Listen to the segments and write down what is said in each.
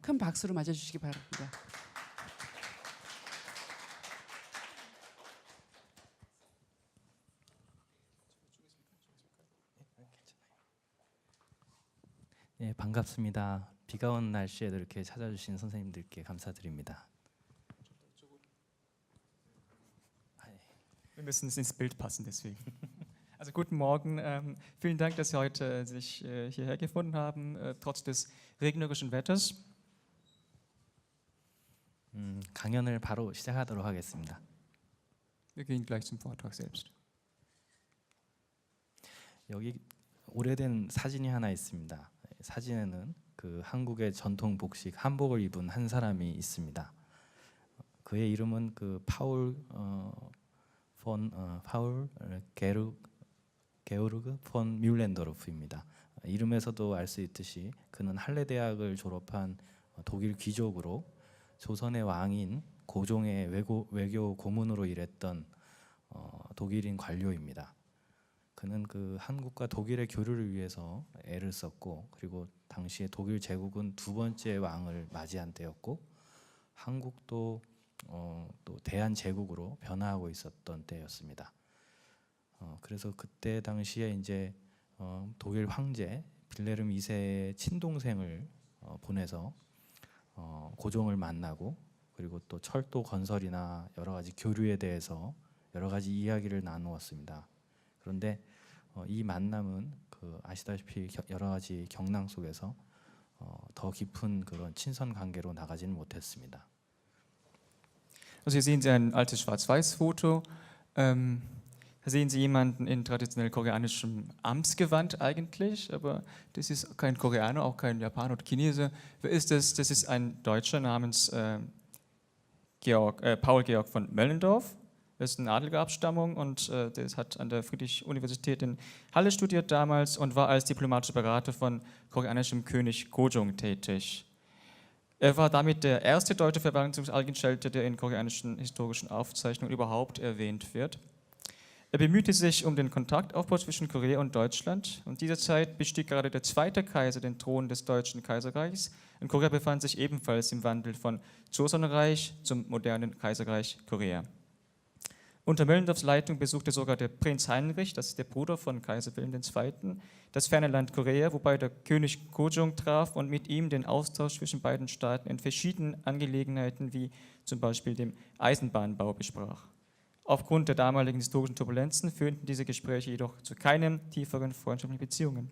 큰 박수로 맞아주시기 바랍니다. 예, 반갑습니다. 비가 온 날씨에도 이렇게 찾아주신 선생님들께 감사드립니다. Wir müssen es ins Bild passen, deswegen. Also guten Morgen, vielen Dank, dass Sie heute sich hierher gefunden haben, trotz des regnerischen Wetters. 강연을 바로 시작하도록 하겠습니다. Wir gehen gleich zum Vortrag selbst. 여기 오래된 사진이 하나 있습니다. 사진에는 그 한국의 전통 복식 한복을 입은 한 사람이 있습니다. 그의 이름은 그 파울 게오르그 폰 뮬렌더르프입니다. 이름에서도 알 수 있듯이 그는 할레 대학을 졸업한 독일 귀족으로 조선의 왕인 고종의 외교 고문으로 일했던 독일인 관료입니다. 그는 그 한국과 독일의 교류를 위해서 애를 썼고, 그리고 당시에 독일 제국은 두 번째 왕을 맞이한 때였고, 한국도 또 대한 제국으로 변화하고 있었던 때였습니다. 그래서 그때 당시에 이제 독일 황제 빌레름 2세의 친동생을 보내서 고종을 만나고, 그리고 또 철도 건설이나 여러 가지 교류에 대해서 여러 가지 이야기를 나누었습니다. 그런데 이 만남은 그 아시다시피 여러 가지 경랑 속에서 더 깊은 그런 친선 관계로 나가지는 못했습니다. Also hier sehen Sie ein altes Schwarz-Weiß-Foto. Da sehen Sie jemanden in traditionell koreanischem Amtsgewand eigentlich, aber das ist kein Koreaner, auch kein Japaner oder Chinese. Wer ist das? Das ist ein Deutscher namens Paul Georg von Möllendorf. Er ist eine adlige Abstammung und der hat an der Friedrich-Universität in Halle studiert damals und war als diplomatischer Berater von koreanischem König Kojong tätig. Er war damit der erste deutsche Verwaltungsangestellte, der in koreanischen historischen Aufzeichnungen überhaupt erwähnt wird. Er bemühte sich um den Kontaktaufbau zwischen Korea und Deutschland. Und dieser Zeit bestieg gerade der zweite Kaiser den Thron des Deutschen Kaiserreichs. Und Korea befand sich ebenfalls im Wandel von Joseon-Reich zum modernen Kaiserreich Korea. Unter Möllendorfs Leitung besuchte sogar der Prinz Heinrich, das ist der Bruder von Kaiser Wilhelm II., das ferne Land Korea, wobei der König Kojong traf und mit ihm den Austausch zwischen beiden Staaten in verschiedenen Angelegenheiten wie zum Beispiel dem Eisenbahnbau besprach. Aufgrund der damaligen historischen Turbulenzen führten diese Gespräche jedoch zu keinen tieferen freundschaftlichen Beziehungen.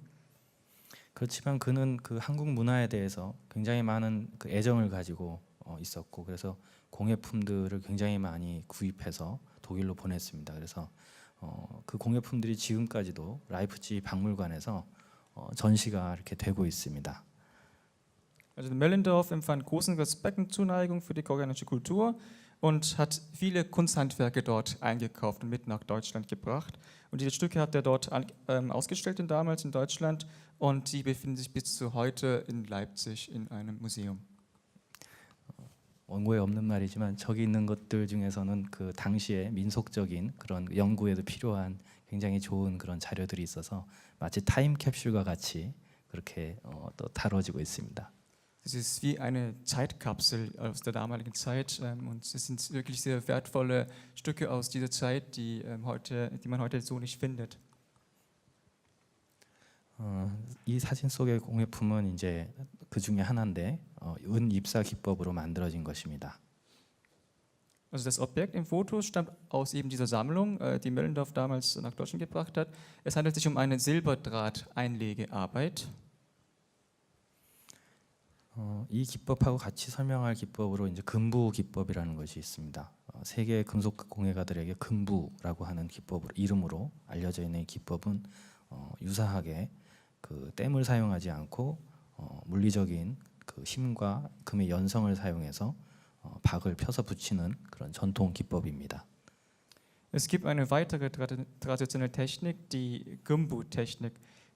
그렇지만 그는 그 한국 문화에 대해서 굉장히 많은 그 애정을 가지고 있었고, 그래서 공예품들을 굉장히 많이 구입해서 독일로 보냈습니다. 그래서 그 공예품들이 지금까지도 라이프치히 박물관에서 전시가 이렇게 되고 있습니다. Also Möllendorf empfand großen Respekt und Zuneigung für die koreanische Kultur und hat viele Kunsthandwerke dort eingekauft und mit nach Deutschland gebracht. Und diese Stücke hat er dort ausgestellt damals in Deutschland und die befinden sich bis zu heute in Leipzig in einem Museum. 원고에 없는 말이지만 저기 있는 것들 중에서는 그 당시에 민속적인 그런 연구에도 필요한 굉장히 좋은 그런 자료들이 있어서 마치 타임캡슐과 같이 그렇게 또 다뤄지고 있습니다. Es ist wie eine Zeitkapsel aus der damaligen Zeit und es sind wirklich sehr wertvolle Stücke aus dieser Zeit, die man heute so nicht findet. 이 사진 속의 공예품은 이제 그 중에 하나인데 은 입사 기법으로 만들어진 것입니다. Also das Objekt im Foto stammt aus eben dieser Sammlung, die Möllendorf damals nach Deutschland gebracht hat. Es handelt sich um eine Silberdraht-Einlegearbeit. 이 기법하고 같이 설명할 기법으로 이제 금부 기법이라는 것이 있습니다. 세계 금속 공예가들에게 금부라고 하는 기법으로 이름으로 알려져 있는 이 기법은 유사하게 그 땜을 사용하지 않고 물리적인 그 힘과 금의 연성을 사용해서 박을 펴서 붙이는 그런 전통 기법입니다. Es gibt eine weitere traditionelle Technik, die Gumbu-Technik.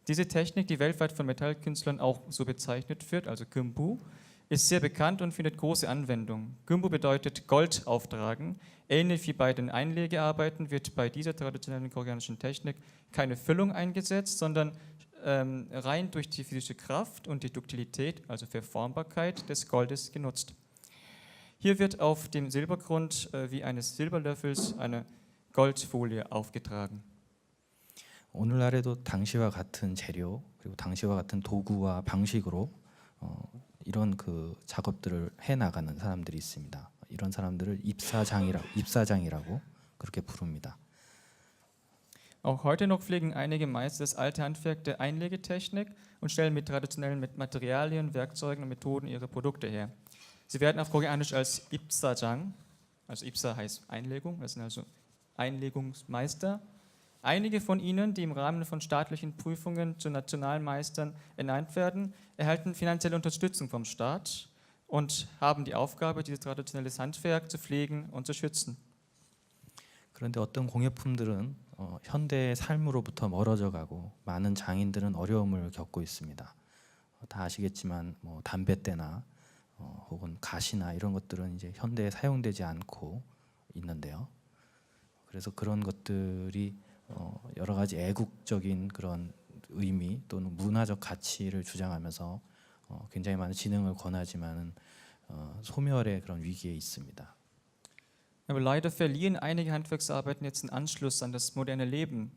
Diese Technik, die weltweit von Metallkünstlern auch so bezeichnet wird, also Gumbu, ist sehr bekannt und findet große Anwendung. Gumbu bedeutet Gold auftragen. Ähnlich wie bei den Einlegearbeiten wird bei dieser traditionellen koreanischen Technik keine Füllung eingesetzt, sondern rein durch die physische Kraft und die Duktilität, also Verformbarkeit des Goldes genutzt. Hier wird auf dem Silbergrund wie eines Silberlöffels eine Goldfolie aufgetragen. 오늘날에도 당시와 같은 재료 그리고 당시와 같은 도구와 방식으로 이런 그 작업들을 해 나가는 사람들이 있습니다. 이런 사람들을 입사장이라고 그렇게 부릅니다. Auch heute noch pflegen einige Meister das alte Handwerk der Einlegetechnik und stellen mit traditionellen Materialien, Werkzeugen und Methoden ihre Produkte her. Sie werden auf Koreanisch als Ipsajang, also Ipsa heißt Einlegung, das sind also Einlegungsmeister. Einige von ihnen, die im Rahmen von staatlichen Prüfungen zu Nationalmeistern ernannt werden, erhalten finanzielle Unterstützung vom Staat und haben die Aufgabe, dieses traditionelle Handwerk zu pflegen und zu schützen. 그런데 어떤 공예품들은 현대의 삶으로부터 멀어져 가고 많은 장인들은 어려움을 겪고 있습니다. 다 아시겠지만 뭐 담뱃대나 혹은 가시나 이런 것들은 이제 현대에 사용되지 않고 있는데요. 그래서 그런 것들이 여러 가지 애국적인 그런 의미 또는 문화적 가치를 주장하면서 굉장히 많은 진흥을 권하지만은 소멸의 그런 위기에 있습니다. Aber leider verlieren einige Handwerksarbeiten jetzt den Anschluss an das moderne Leben,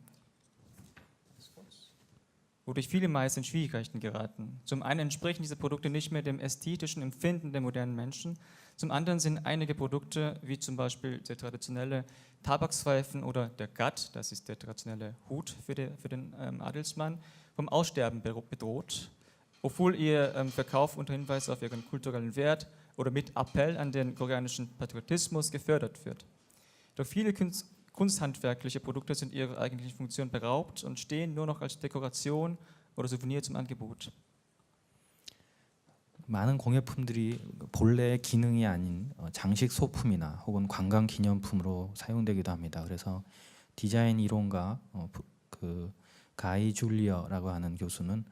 wodurch viele Meister in Schwierigkeiten geraten. Zum einen entsprechen diese Produkte nicht mehr dem ästhetischen Empfinden der modernen Menschen, zum anderen sind einige Produkte, wie zum Beispiel der traditionelle Tabakspfeifen oder der Gat, das ist der traditionelle Hut für den Adelsmann, vom Aussterben bedroht, obwohl ihr Verkauf unter Hinweis auf ihren kulturellen Wert oder mit Appell an den koreanischen Patriotismus gefördert wird. Doch viele kunsthandwerkliche Produkte sind ihrer eigentlichen Funktion beraubt und stehen nur noch als Dekoration oder Souvenir zum Angebot. 많은 공예품들이 본래의 기능이 아닌 장식 소품이나 혹은 관광 기념품으로 사용되기도 합니다. 그래서 디자인 이론가 그 가이 줄리어라고 하는 교수는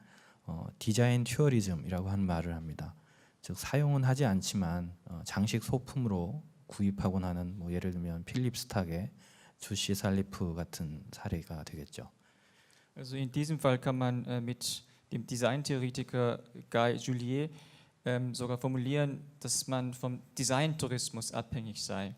디자인 튜어리즘이라고 하는 말을 합니다. 즉 사용은 하지 않지만 장식 소품으로 구입하곤 하는 뭐 예를 들면 필립 스탁의 주시 살리프 같은 사례가 되겠죠. Also in diesem Fall kann man mit dem Designtheoretiker Guy Julier sogar formulieren, dass man vom Designtourismus abhängig sei.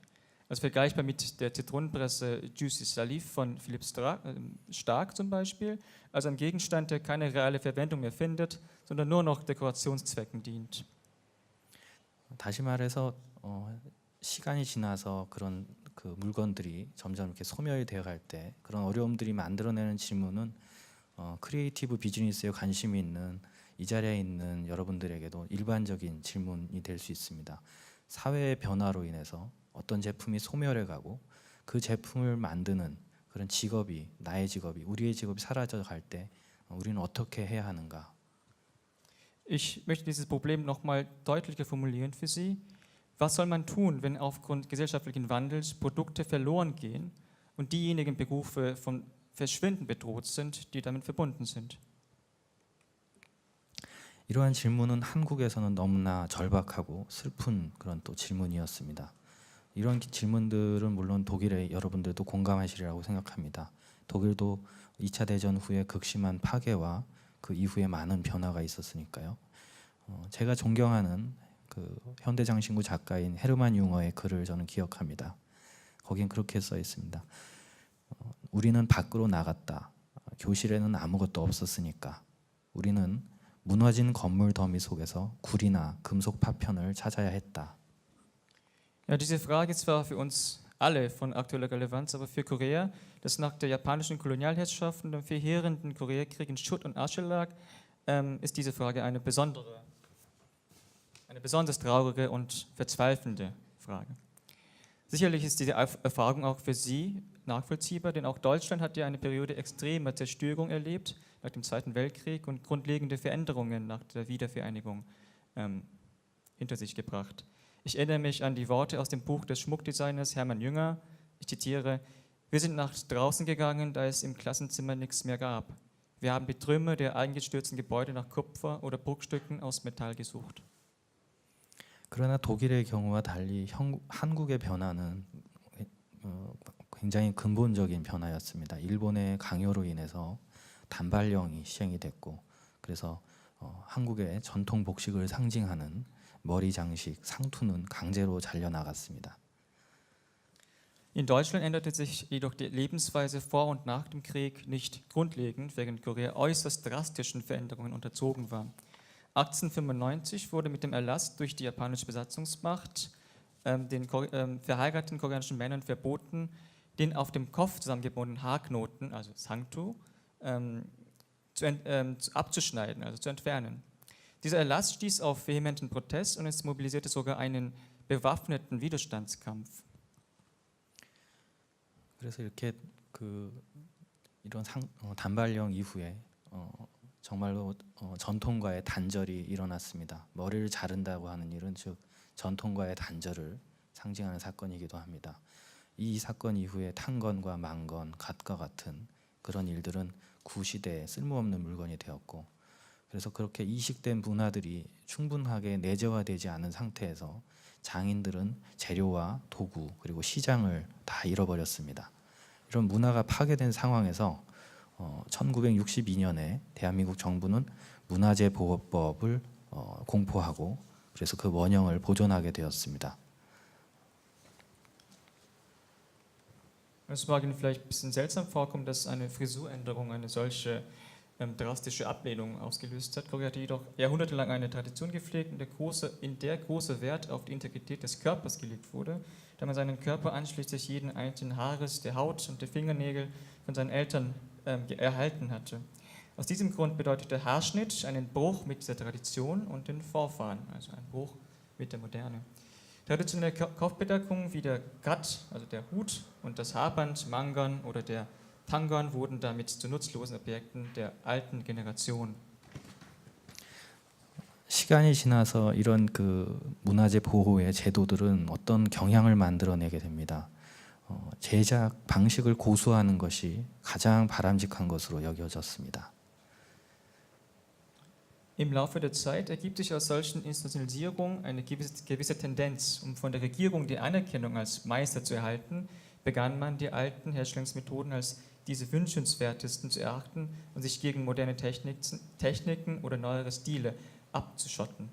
Also vergleichbar mit der Zitronenpresse Juicy Salif von Philipp Stark zum Beispiel, also ein Gegenstand, der keine reale Verwendung mehr findet, sondern nur noch Dekorationszwecken dient. 다시 말해서 시간이 지나서 그런 그 물건들이 점점 이렇게 소멸이 되어 갈 때 그런 어려움들이 만들어내는 질문은 크리에이티브 비즈니스에 관심이 있는 이 자리에 있는 여러분들에게도 일반적인 질문이 될 수 있습니다. 사회의 변화로 인해서 어떤 제품이 소멸해 가고 그 제품을 만드는 그런 직업이 나의 직업이 우리의 직업이 사라져 갈 때 우리는 어떻게 해야 하는가? Ich möchte dieses Problem nochmal deutlicher formulieren für Sie. Was soll man tun, wenn aufgrund gesellschaftlichen Wandels Produkte verloren gehen und diejenigen Berufe vom Verschwinden bedroht sind, die damit verbunden sind? 이러한 질문은 한국에서는 너무나 절박하고 슬픈 그런 또 질문이었습니다. 이런 질문들은 물론 독일의 여러분들도 공감하시리라고 생각합니다. 독일도 2차 대전 후에 극심한 파괴와 그 이후에 많은 변화가 있었으니까요. 제가 존경하는 그 현대장신구 작가인 헤르만 융어의 글을 저는 기억합니다. 거긴 그렇게 써 있습니다. 우리는 밖으로 나갔다. 교실에는 아무것도 없었으니까. 우리는 무너진 건물 더미 속에서 구리나 금속 파편을 찾아야 했다. Ja, diese Frage ist zwar für uns alle von aktueller Relevanz, aber für Korea, das nach der japanischen Kolonialherrschaft und dem verheerenden Koreakrieg in Schutt und Asche lag, ist diese Frage eine besonders traurige und verzweifelnde Frage. Sicherlich ist diese Erfahrung auch für Sie nachvollziehbar, denn auch Deutschland hat ja eine Periode extremer Zerstörung erlebt nach dem Zweiten Weltkrieg und grundlegende Veränderungen nach der Wiedervereinigung hinter sich gebracht. Ich erinnere mich an die Worte aus dem Buch des Schmuckdesigners Hermann Jünger. Ich zitiere: Wir sind nach draußen gegangen, da es im Klassenzimmer nichts mehr gab. Wir haben die Trümmer der eingestürzten Gebäude nach Kupfer oder Bruchstücken aus Metall gesucht. 그러나 독일의 경우와 달리 한국의 변화는 굉장히 근본적인 변화였습니다. 일본의 강요로 인해서 단발령이 시행이 됐고, 그래서 한국의 전통 복식을 상징하는 머리 장식, 상투는 강제로 잘려 나갔습니다. In Deutschland änderte sich jedoch die Lebensweise vor und nach dem Krieg nicht grundlegend, während Korea äußerst drastischen Veränderungen unterzogen war. 1895 wurde mit dem Erlass durch die japanische Besatzungsmacht den verheirateten koreanischen Männern verboten, den auf dem Kopf zusammengebundenen Haarknoten, also Sangtu, abzuschneiden, also zu entfernen. Dieser Erlass stieß auf vehementen Protest und es mobilisierte sogar einen bewaffneten Widerstandskampf. 그래서 이렇게 이런 단발령 이후에 정말로 전통과의 단절이 일어났습니다. 머리를 자른다고 하는 일은 즉 전통과의 단절을 상징하는 사건이기도 합니다. 이 사건 이후에 탄건과 망건, 갓과 같은 그런 일들은 구시대에 쓸모없는 물건이 되었고, 그래서 그렇게 이식된 문화들이 충분하게 내재화되지 않은 상태에서 장인들은 재료와 도구 그리고 시장을 다 잃어버렸습니다. 이런 문화가 파괴된 상황에서 1962년에 대한민국 정부는 문화재보호법을 공포하고 그래서 그 원형을 보존하게 되었습니다. Es mag Ihnen vielleicht ein bisschen seltsam vorkommen, dass eine Frisuränderung eine solche drastische Ablehnung ausgelöst hat. Korea hatte jedoch jahrhundertelang eine Tradition gepflegt, in der großer Wert auf die Integrität des Körpers gelegt wurde, da man seinen Körper einschließlich jeden einzelnen Haares, der Haut und der Fingernägel von seinen Eltern erhalten hatte. Aus diesem Grund bedeutet der Haarschnitt einen Bruch mit dieser Tradition und den Vorfahren, also ein Bruch mit der Moderne. Traditionelle Kopfbedeckungen wie der Gat, also der Hut, und das Haarband, Mangan oder der Tangon wurden damit zu nutzlosen Objekten der alten Generation. 시간이 지나서 이런 문화재 보호의 제도들은 어떤 경향을 만들어내게 됩니다. 제작 방식을 고수하는 것이 가장 바람직한 것으로 여겨졌습니다. Im Laufe der Zeit ergibt sich aus solchen Institutionalisierungen eine gewisse Tendenz, um von der Regierung die Anerkennung als Meister zu erhalten, begann man die alten Herstellungsmethoden als diese wünschenswertesten zu erachten und sich gegen moderne Techniken oder neuere Stile abzuschotten.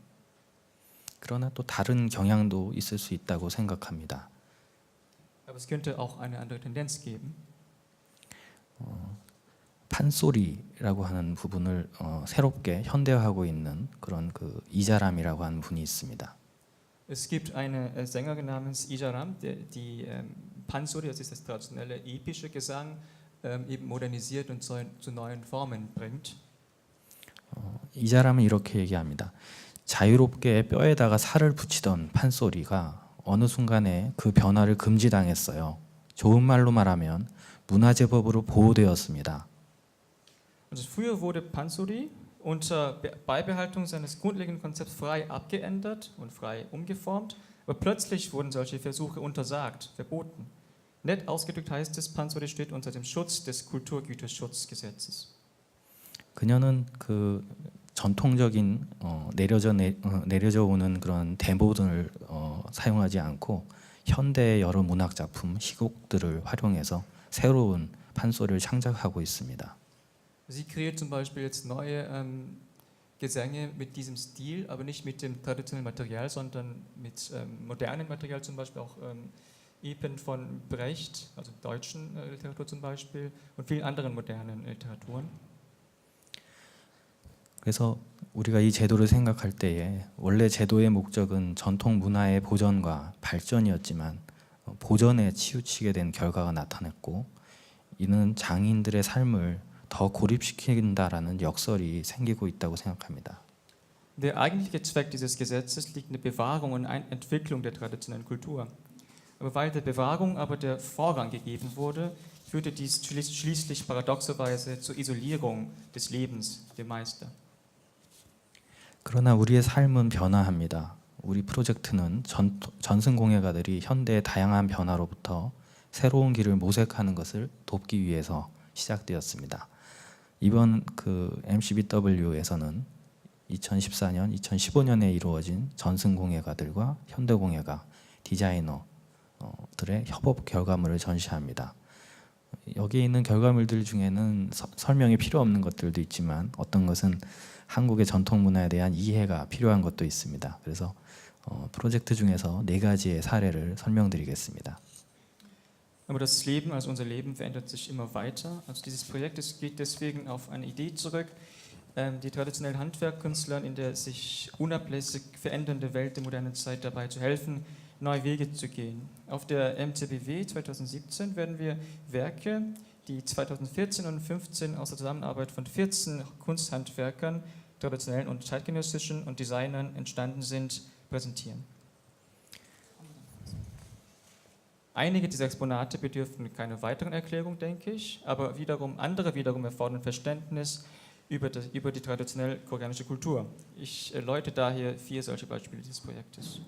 그러나 또 다른 경향도 있을 수 있다고 생각합니다. Aber es könnte auch eine andere Tendenz geben. 판소리라고 하는 부분을 새롭게 현대화하고 있는 그런 이자람이라고 하는 분이 있습니다. Es gibt eine Sängerin namens Ijaram, die Pansori, das ist das traditionelle epische Gesang, eben modernisiert und zu neuen Formen bringt. 이자람은 이렇게 얘기합니다. 자유롭게 뼈에다가 살을 붙이던 판소리가 어느 순간에 그 변화를 금지당했어요. 좋은 말로 말하면 문화재법으로 보호되었습니다. Also früher wurde Pansori unter Beibehaltung seines grundlegenden Konzepts frei abgeändert und frei umgeformt, aber plötzlich wurden solche Versuche untersagt, verboten. Nett ausgedrückt heißt es, Pansori steht unter dem Schutz des Kulturgüterschutzgesetzes. 그녀는 전통적인 내려져 오는 그런 대본을 사용하지 않고 현대의 여러 문학 작품, 희곡들을 활용해서 새로운 판소리를 창작하고 있습니다. Sie kreiert zum Beispiel jetzt neue Gesänge mit diesem Stil, aber nicht mit dem traditionellen Material, sondern mit modernem Material, zum Beispiel auch Epen von Brecht, also deutschen Literatur zum Beispiel, und vielen anderen modernen Literaturen. 그래서 우리가 이 제도를 생각할 때에 원래 제도의 목적은 전통 문화의 보존과 발전이었지만 보전에 치우치게 된 결과가 나타났고, 이는 장인들의 삶을 더 고립시킨다라는 역설이 생기고 있다고 생각합니다. Der eigentliche Zweck dieses Gesetzes liegt in der Bewahrung und Entwicklung der traditionellen Kultur. Aber weil der Bewahrung aber der Vorrang gegeben wurde, führte dies schließlich paradoxerweise zur Isolierung des Lebens der Meister. 그러나 우리의 삶은 변화합니다. 우리 프로젝트는 전승공예가들이 현대의 다양한 변화로부터 새로운 길을 모색하는 것을 돕기 위해서 시작되었습니다. 이번 MCBW에서는 2014년, 2015년에 이루어진 전승공예가들과 현대공예가, 디자이너들의 협업 결과물을 전시합니다. 여기에 있는 결과물들 중에는 설명이 필요 없는 것들도 있지만 어떤 것은 한국의 전통 문화에 대한 이해가 필요한 것도 있습니다. 그래서 프로젝트 중에서 4가지의 사례를 설명드리겠습니다. Aber das Leben, also unser Leben, verändert sich immer weiter. Also dieses Projekt geht deswegen auf eine Idee zurück, die traditionellen Handwerkkünstlern in der sich unablässig verändernde Welt der modernen Zeit dabei zu helfen, neue Wege zu gehen. Auf der MCBW 2017 werden wir Werke, die 2014 und 2015 aus der Zusammenarbeit von 14 Kunsthandwerkern, traditionellen und zeitgenössischen und Designern entstanden sind, präsentieren. Einige dieser Exponate bedürfen keiner weiteren Erklärung, denke ich, aber andere wiederum erfordern Verständnis über die traditionell koreanische Kultur. Ich erläutere daher 4 solche Beispiele dieses Projektes.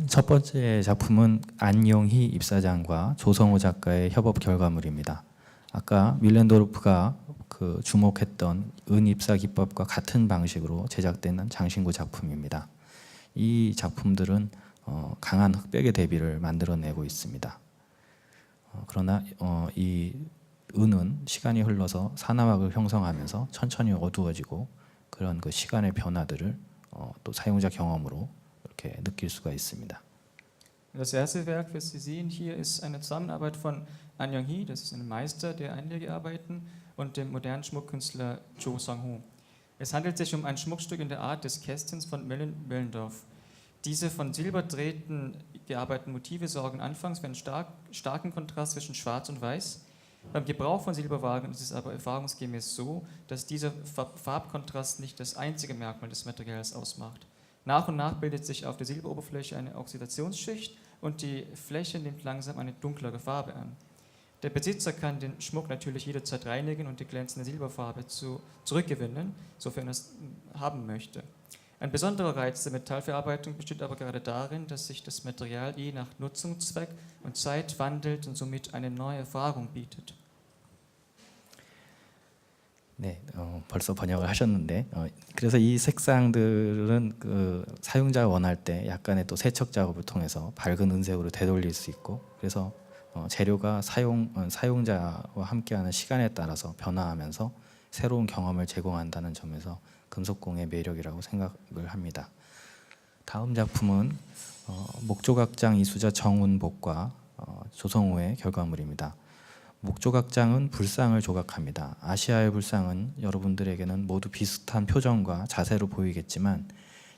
첫 번째 작품은 안영희 입사장과 조성호 작가의 협업 결과물입니다. 아까 윌렌도르프가 주목했던 은입사 기법과 같은 방식으로 제작된 장신구 작품입니다. 이 작품들은 강한 흑백의 대비를 만들어내고 있습니다. 그러나 이 은은 시간이 흘러서 산화막을 형성하면서 천천히 어두워지고 그런 그 시간의 변화들을 또 사용자 경험으로 이렇게 느낄 수가 있습니다. Das erste Werk, was Sie sehen hier, ist eine Zusammenarbeit von An Young-hee, das ist ein Meister der Einlegearbeiten, und dem modernen Schmuckkünstler Jo Sang-ho. Es handelt sich um ein Schmuckstück in der Art des Kästchens von Möllendorf. Diese von Silberdrähten gearbeiteten Motive sorgen anfangs für einen starken Kontrast zwischen Schwarz und Weiß. Beim Gebrauch von Silberwaren ist es aber erfahrungsgemäß so, dass dieser Farbkontrast nicht das einzige Merkmal des Materials ausmacht. Nach und nach bildet sich auf der Silberoberfläche eine Oxidationsschicht und die Fläche nimmt langsam eine dunklere Farbe an. Der Besitzer kann den Schmuck natürlich jederzeit reinigen und die glänzende Silberfarbe zurückgewinnen, sofern er es haben möchte. Ein besonderer Reiz der Metallverarbeitung besteht aber gerade darin, dass sich das Material je nach Nutzungszweck und Zeit wandelt und somit eine neue Erfahrung bietet. 네, 벌써 번역을 하셨는데 그래서 이 색상들은 사용자가 원할 때 약간의 또 세척 작업을 통해서 밝은 은색으로 되돌릴 수 있고 그래서 재료가 사용자와 함께하는 시간에 따라서 변화하면서 새로운 경험을 제공한다는 점에서 금속공의 매력이라고 생각을 합니다. 다음 작품은 목조각장 이수자 정운복과 조성호의 결과물입니다. 목조각장은 불상을 조각합니다. 아시아의 불상은 여러분들에게는 모두 비슷한 표정과 자세로 보이겠지만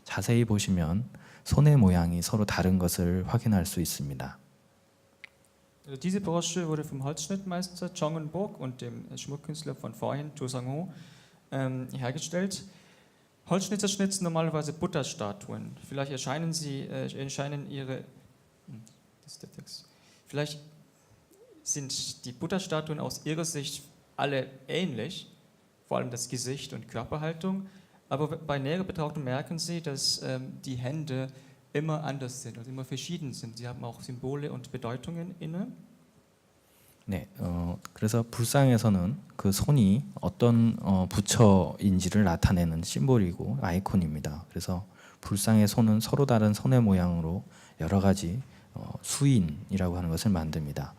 자세히 보시면 손의 모양이 서로 다른 것을 확인할 수 있습니다. Diese Brosche wurde vom Holzschnittmeister Chong Eun-bok und dem Schmuckkünstler von vorhin, Jo Sang-ho, hergestellt. Holzschnitzer schnitzen normalerweise Butterstatuen. Vielleicht sind die Butterstatuen aus ihrer Sicht alle ähnlich, vor allem das Gesicht und Körperhaltung, aber bei näherer Betrachtung merken Sie, dass die Hände immer anders sind, also immer verschieden sind. Sie haben auch Symbole und Bedeutungen inne. 네, 그래서 불상에서는 그 손이 어떤 부처인지를 나타내는 심볼이고 아이콘입니다. 그래서 불상의 손은 서로 다른 손의 모양으로 여러 가지 수인이라고 하는 것을 만듭니다.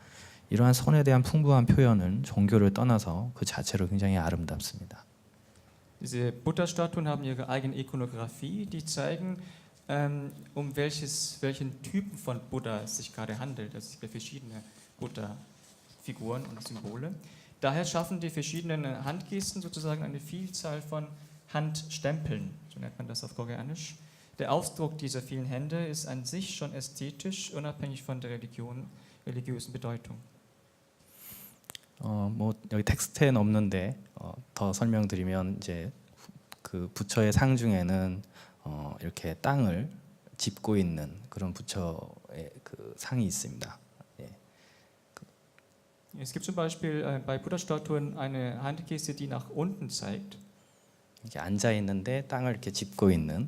이러한 손에 대한 풍부한 표현은 종교를 떠나서 그 자체로 굉장히 아름답습니다. Diese Buddha-Statuen haben ihre eigene Ikonographie, die zeigen, welchen Typen von Buddha es sich gerade handelt. Also es gibt verschiedene Buddha-Figuren und Symbole. Daher schaffen die verschiedenen Handgesten sozusagen eine Vielzahl von Handstempeln, so nennt man das auf Koreanisch. Der Ausdruck dieser vielen Hände ist an sich schon ästhetisch, unabhängig von der religiösen Bedeutung. 여기 텍스트에는 없는데 더 설명드리면 이제 그 부처의 상 중에는 이렇게 땅을 짚고 있는 그런 부처의 그 상이 있습니다. Es gibt zum Beispiel bei Buddha-Statuen eine Handgeste, die nach unten zeigt. 이렇게 앉아 있는데 땅을 이렇게 짚고 있는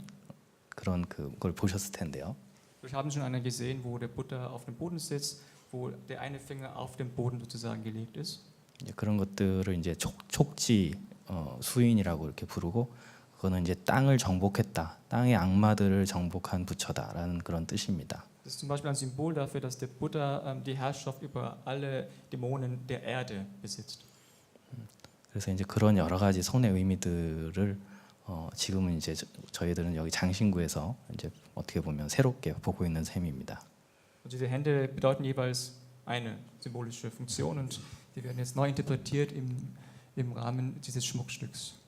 그런 그걸 보셨을 텐데요. Wir haben schon einen gesehen, wo der Buddha auf dem Boden sitzt, wo der eine Finger auf dem Boden sozusagen gelegt ist. 그런 것들을 이제 촉지 수인이라고 이렇게 부르고 그거는 이제 땅을 정복했다, 땅의 악마들을 정복한 부처다라는 그런 뜻입니다. Das ist zum Beispiel ein Symbol dafür, dass der Buddha die Herrschaft über alle Dämonen der Erde besitzt. 그래서 이제 그런 여러 가지 손의 의미들을 지금은 이제 저희들은 여기 장신구에서 이제 어떻게 보면 새롭게 보고 있는 셈입니다. Und diese Hände bedeuten jeweils eine symbolische Funktion und die werden jetzt neu interpretiert im Rahmen dieses Schmuckstücks.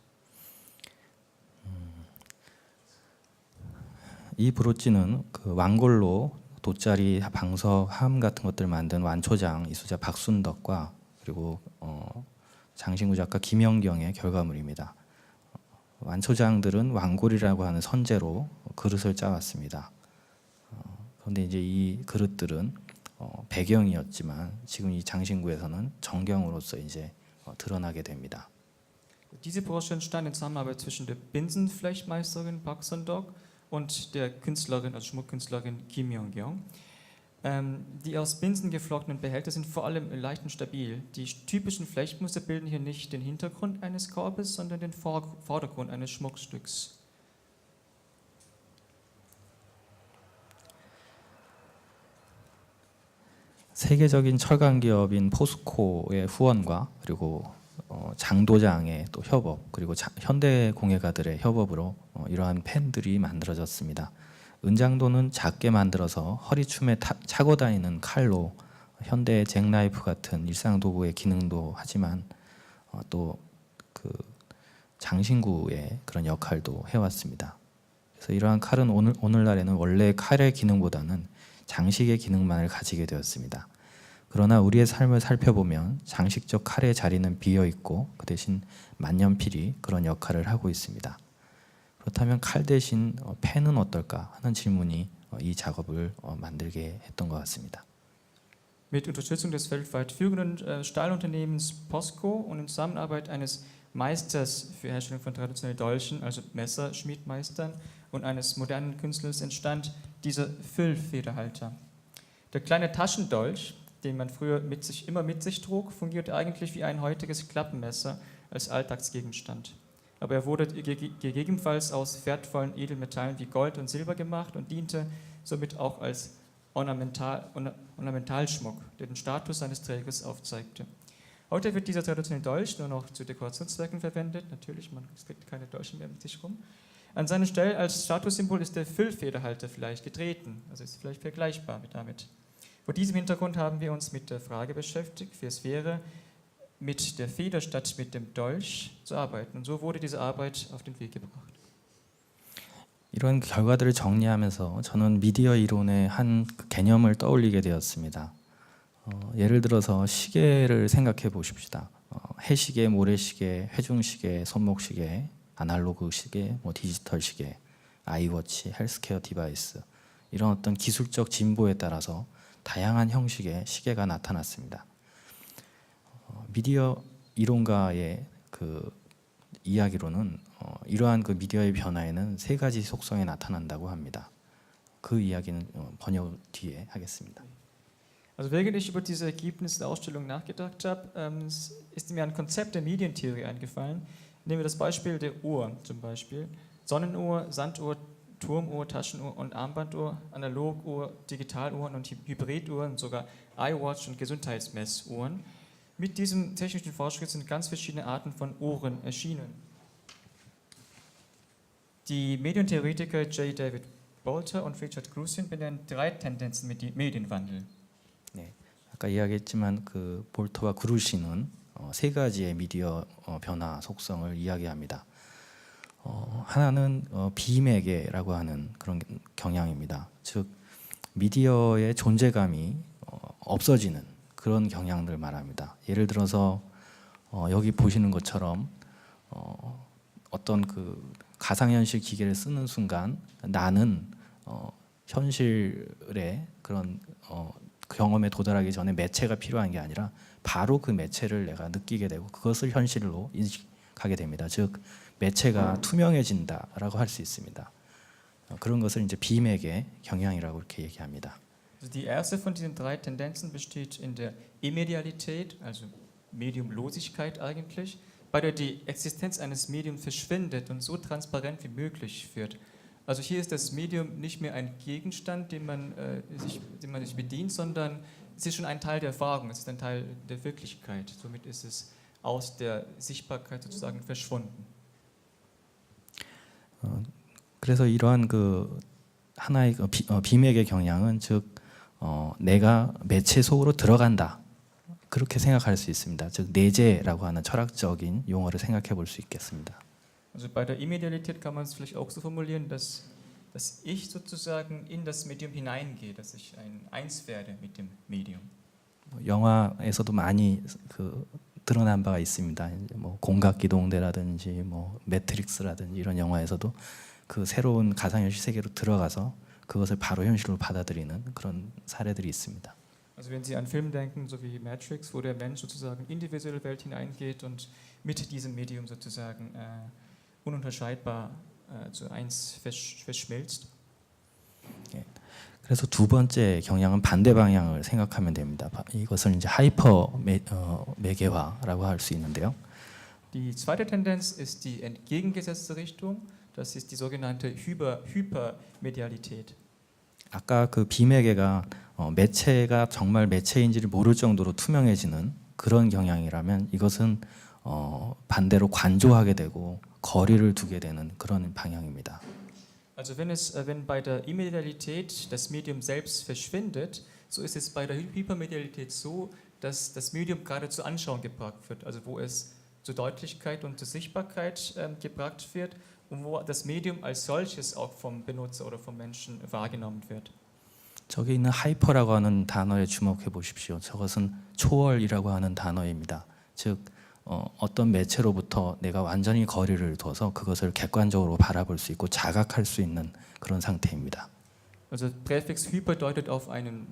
이 브로치는 그 왕골로 돗자리, 방석, 함 같은 것들 만든 완초장 이수자 박순덕과 그리고 장신구 작가 김영경의 결과물입니다. 완초장들은 왕골이라고 하는 선재로 그릇을 짜왔습니다. 그런데 이제 이 그릇들은 배경이었지만 지금 이 장신구에서는 정경으로서 이제 드러나게 됩니다. Diese Brosche entstand in Zusammenarbeit zwischen der Binsenflechtmeisterin Park Sun-dok und der Künstlerin, also Schmuckkünstlerin Kim Yong-gyong. Die aus Binsen geflochtenen Behälter sind vor allem leicht und stabil. Die typischen Flechtmuster bilden hier nicht den Hintergrund eines Korbes, sondern den Vordergrund eines Schmuckstücks. 세계적인 철강 기업인 포스코의 후원과 그리고 장도장의 또 협업 그리고 현대 공예가들의 협업으로 이러한 펜들이 만들어졌습니다. 은장도는 작게 만들어서 허리춤에 차고 다니는 칼로 현대의 잭나이프 같은 일상 도구의 기능도 하지만 또 그 장신구의 그런 역할도 해왔습니다. 그래서 이러한 칼은 오늘날에는 원래 칼의 기능보다는 장식의 기능만을 가지게 되었습니다. 그러나 우리의 삶을 살펴보면 장식적 칼의 자리는 비어 있고 그 대신 만년필이 그런 역할을 하고 있습니다. 그렇다면 칼 대신 펜은 어떨까 하는 질문이 이 작업을 만들게 했던 것 같습니다. Mit Unterstützung des weltweit führenden Stahlunternehmens POSCO und in Zusammenarbeit eines Meisters für Herstellung von traditionellen Dolchen, also Messerschmiedmeistern, und eines modernen Künstlers entstand dieser Füllfederhalter. Der kleine Taschendolch, den man früher immer mit sich trug, fungierte eigentlich wie ein heutiges Klappenmesser als Alltagsgegenstand. Aber er wurde gegebenenfalls aus wertvollen Edelmetallen wie Gold und Silber gemacht und diente somit auch als Ornamentalschmuck, der den Status seines Trägers aufzeigte. Heute wird dieser traditionelle Dolch nur noch zu Dekorationszwecken verwendet. Natürlich, man kriegt keine Dolche mehr mit sich rum. An seine Stelle als Statussymbol ist der Füllfederhalter vielleicht getreten, also ist vielleicht vergleichbar damit. Vor diesem Hintergrund haben wir uns mit der Frage beschäftigt, wie es wäre, mit der Feder statt mit dem Dolch zu arbeiten. Und so wurde diese Arbeit auf den Weg gebracht. 이런 결과들을 정리하면서 저는 미디어 이론의 한 개념을 떠올리게 되었습니다. 예를 들어서 시계를 생각해 보십시다. 해시계, 모래시계, 회중시계, 손목시계, 아날로그 시계, 디지털 시계, 아이워치, 헬스케어 디바이스 이런 어떤 기술적 진보에 따라서 다양한 형식의 시계가 나타났습니다. 미디어 이론가의 그 이야기로는 이러한 그 미디어의 변화에는 세 가지 속성이 나타난다고 합니다. 그 이야기는 번역 뒤에 하겠습니다. Also während ich über diese Ergebnisse der Ausstellung nachgedacht habe, ist mir ein Konzept der Medientheorie eingefallen. Nehmen wir das Beispiel der Uhr zum Beispiel. Sonnenuhr, Sanduhr, Turmuhr, Taschenuhr und Armbanduhr, Analoguhr, Digitaluhren und Hybriduhren, sogar iWatch und Gesundheitsmessuhren. Mit diesem technischen Fortschritt sind ganz verschiedene Arten von Uhren erschienen. Die Medientheoretiker J. David Bolter und Richard Grusin benennen drei Tendenzen mit dem Medienwandel. 네, 아까 이야기했지만 그 볼터와 그루시는 세 가지의 미디어 변화 속성을 이야기합니다. 하나는 비매개라고 하는 그런 경향입니다. 즉 미디어의 존재감이 없어지는 그런 경향들 말합니다. 예를 들어서 여기 보시는 것처럼 어떤 그 가상현실 기계를 쓰는 순간 나는 현실의 그런 경험에 도달하기 전에 매체가 필요한 게 아니라 바로 그 매체를 내가 느끼게 되고 그것을 현실로 인식하게 됩니다. 즉 매체가 투명해진다라고 할 수 있습니다. 그런 것을 이제 비매개 경향이라고 이렇게 얘기합니다. Also die erste von diesen drei Tendenzen besteht in der Immedialität, also Mediumlosigkeit eigentlich, bei der die Existenz eines Mediums verschwindet und so transparent wie möglich wird. Also hier ist das Medium nicht mehr ein Gegenstand, den man sich bedient, sondern es ist schon ein Teil der Erfahrung, es ist ein Teil der Wirklichkeit. Somit ist es aus der Sichtbarkeit sozusagen verschwunden. 그래서 이러한 그 하나의 비맥의 경향은 즉 내가 매체 속으로 들어간다 그렇게 생각할 수 있습니다. 즉 내재라고 하는 철학적인 용어를 생각해 볼 수 있겠습니다. Also bei der Immedialität kann man es vielleicht auch so formulieren, dass ich sozusagen in das Medium hineingehe, dass ich eins werde mit dem Medium. 영화에서도 많이 드러난 바가 있습니다. 뭐 공각기동대라든지 뭐 매트릭스라든지 이런 영화에서도 그 새로운 가상현실 세계로 들어가서 그것을 바로 현실로 받아들이는 그런 사례들이 있습니다. Also wenn Sie an Filme denken, so wie Matrix, wo der Mensch sozusagen in die visuelle Welt hineingeht und mit diesem Medium sozusagen ununterscheidbar zu eins verschmilzt. 그래서 두 번째 경향은 반대 방향을 생각하면 됩니다. 이것을 이제 하이퍼 매개화라고 할 수 있는데요. Die zweite Tendenz ist die entgegengesetzte Richtung. Das ist die sogenannte Hypermedialität. 아까 그 비매개가 매체가 정말 매체인지를 모를 정도로 투명해지는 그런 경향이라면 이것은 반대로 관조하게 되고 거리를 두게 되는 그런 방향입니다. Also wenn bei der Immedialität das Medium selbst verschwindet, so ist es bei der Hypermedialität so, dass das Medium gerade zur Anschauung gebracht wird, also wo es zur Deutlichkeit und zur Sichtbarkeit gebracht wird und wo das Medium als solches auch vom Benutzer oder vom Menschen wahrgenommen wird. 저기 있는 하이퍼라고 하는 단어에 주목해 보십시오. 저것은 초월이라고 하는 단어입니다. 즉 어떤 매체로부터 내가 완전히 거리를 둬서 그것을 객관적으로 바라볼 수 있고 자각할 수 있는 그런 상태입니다. Also Präfix hyper deutet auf ein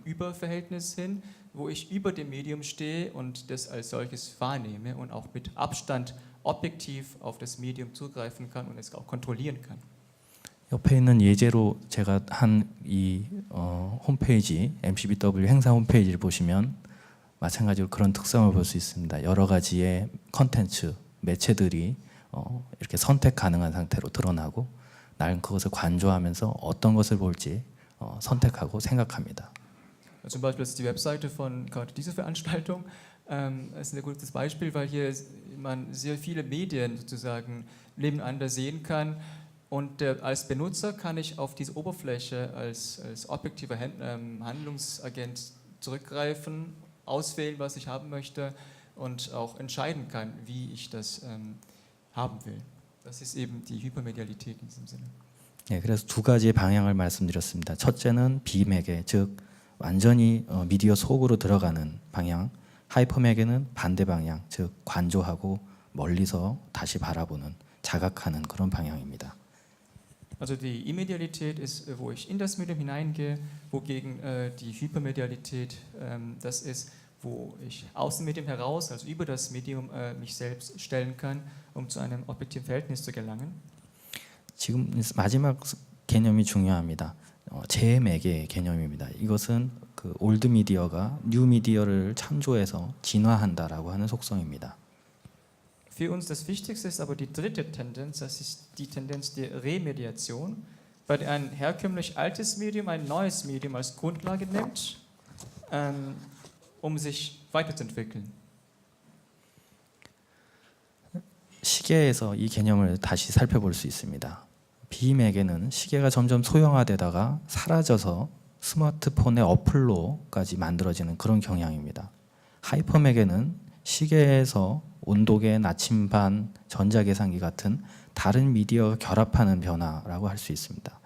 Überverhältnis hin, wo ich über dem Medium stehe und das als solches wahrnehme und auch mit Abstand objektiv auf das Medium zugreifen kann und es auch kontrollieren kann. 옆에 있는 예제로 제가 한 이 홈페이지 MCBW 행사 홈페이지를 보시면 마찬가지로 그런 특성을 볼 수 있습니다. 여러 가지의 컨텐츠, 매체들이 이렇게 선택 가능한 상태로 드러나고 나는 그것을 관조하면서 어떤 것을 볼지 선택하고 생각합니다. Zum Beispiel ist die Webseite von gerade dieser Veranstaltung ist ein gutes Beispiel, weil hier man sehr viele Medien sozusagen nebeneinander sehen kann und als Benutzer kann ich auf diese Oberfläche als objektiver Handlungsagent zurückgreifen, auswählen, was ich haben möchte und auch entscheiden kann, wie ich das haben will. Das ist eben die Hypermedialität in diesem Sinne. 네, 그래서 두 가지의 방향을 말씀드렸습니다. 첫째는 비매개, 즉 완전히 미디어 속으로 들어가는 방향. 하이퍼매개는 반대 방향, 즉 관조하고 멀리서 다시 바라보는, 자각하는 그런 방향입니다. Also die Immedialität ist, wo ich in das Medium hineingehe, wogegen die Hypermedialität das ist, wo ich aus dem Medium heraus, also über das Medium mich selbst stellen kann, um zu einem objektiven Verhältnis zu gelangen. 지금 마지막 개념이 중요합니다. 재매개 개념입니다. 이것은 그 올드 미디어가 뉴 미디어를 참조해서 진화한다라고 하는 속성입니다. Für uns das Wichtigste ist aber die dritte Tendenz, das ist die Tendenz der Remediation, bei der ein herkömmlich altes Medium ein neues Medium als Grundlage nimmt, um sich weiterzuentwickeln. 시계에서 이 개념을 다시 살펴볼 수 있습니다. 비매개는 시계가 점점 소형화되다가 사라져서 스마트폰의 어플로까지 만들어지는 그런 경향입니다. 하이퍼매개는 시계에서 온도계, 나침반, 전자계산기 같은 다른 미디어가 결합하는 변화라고 할 수 있습니다.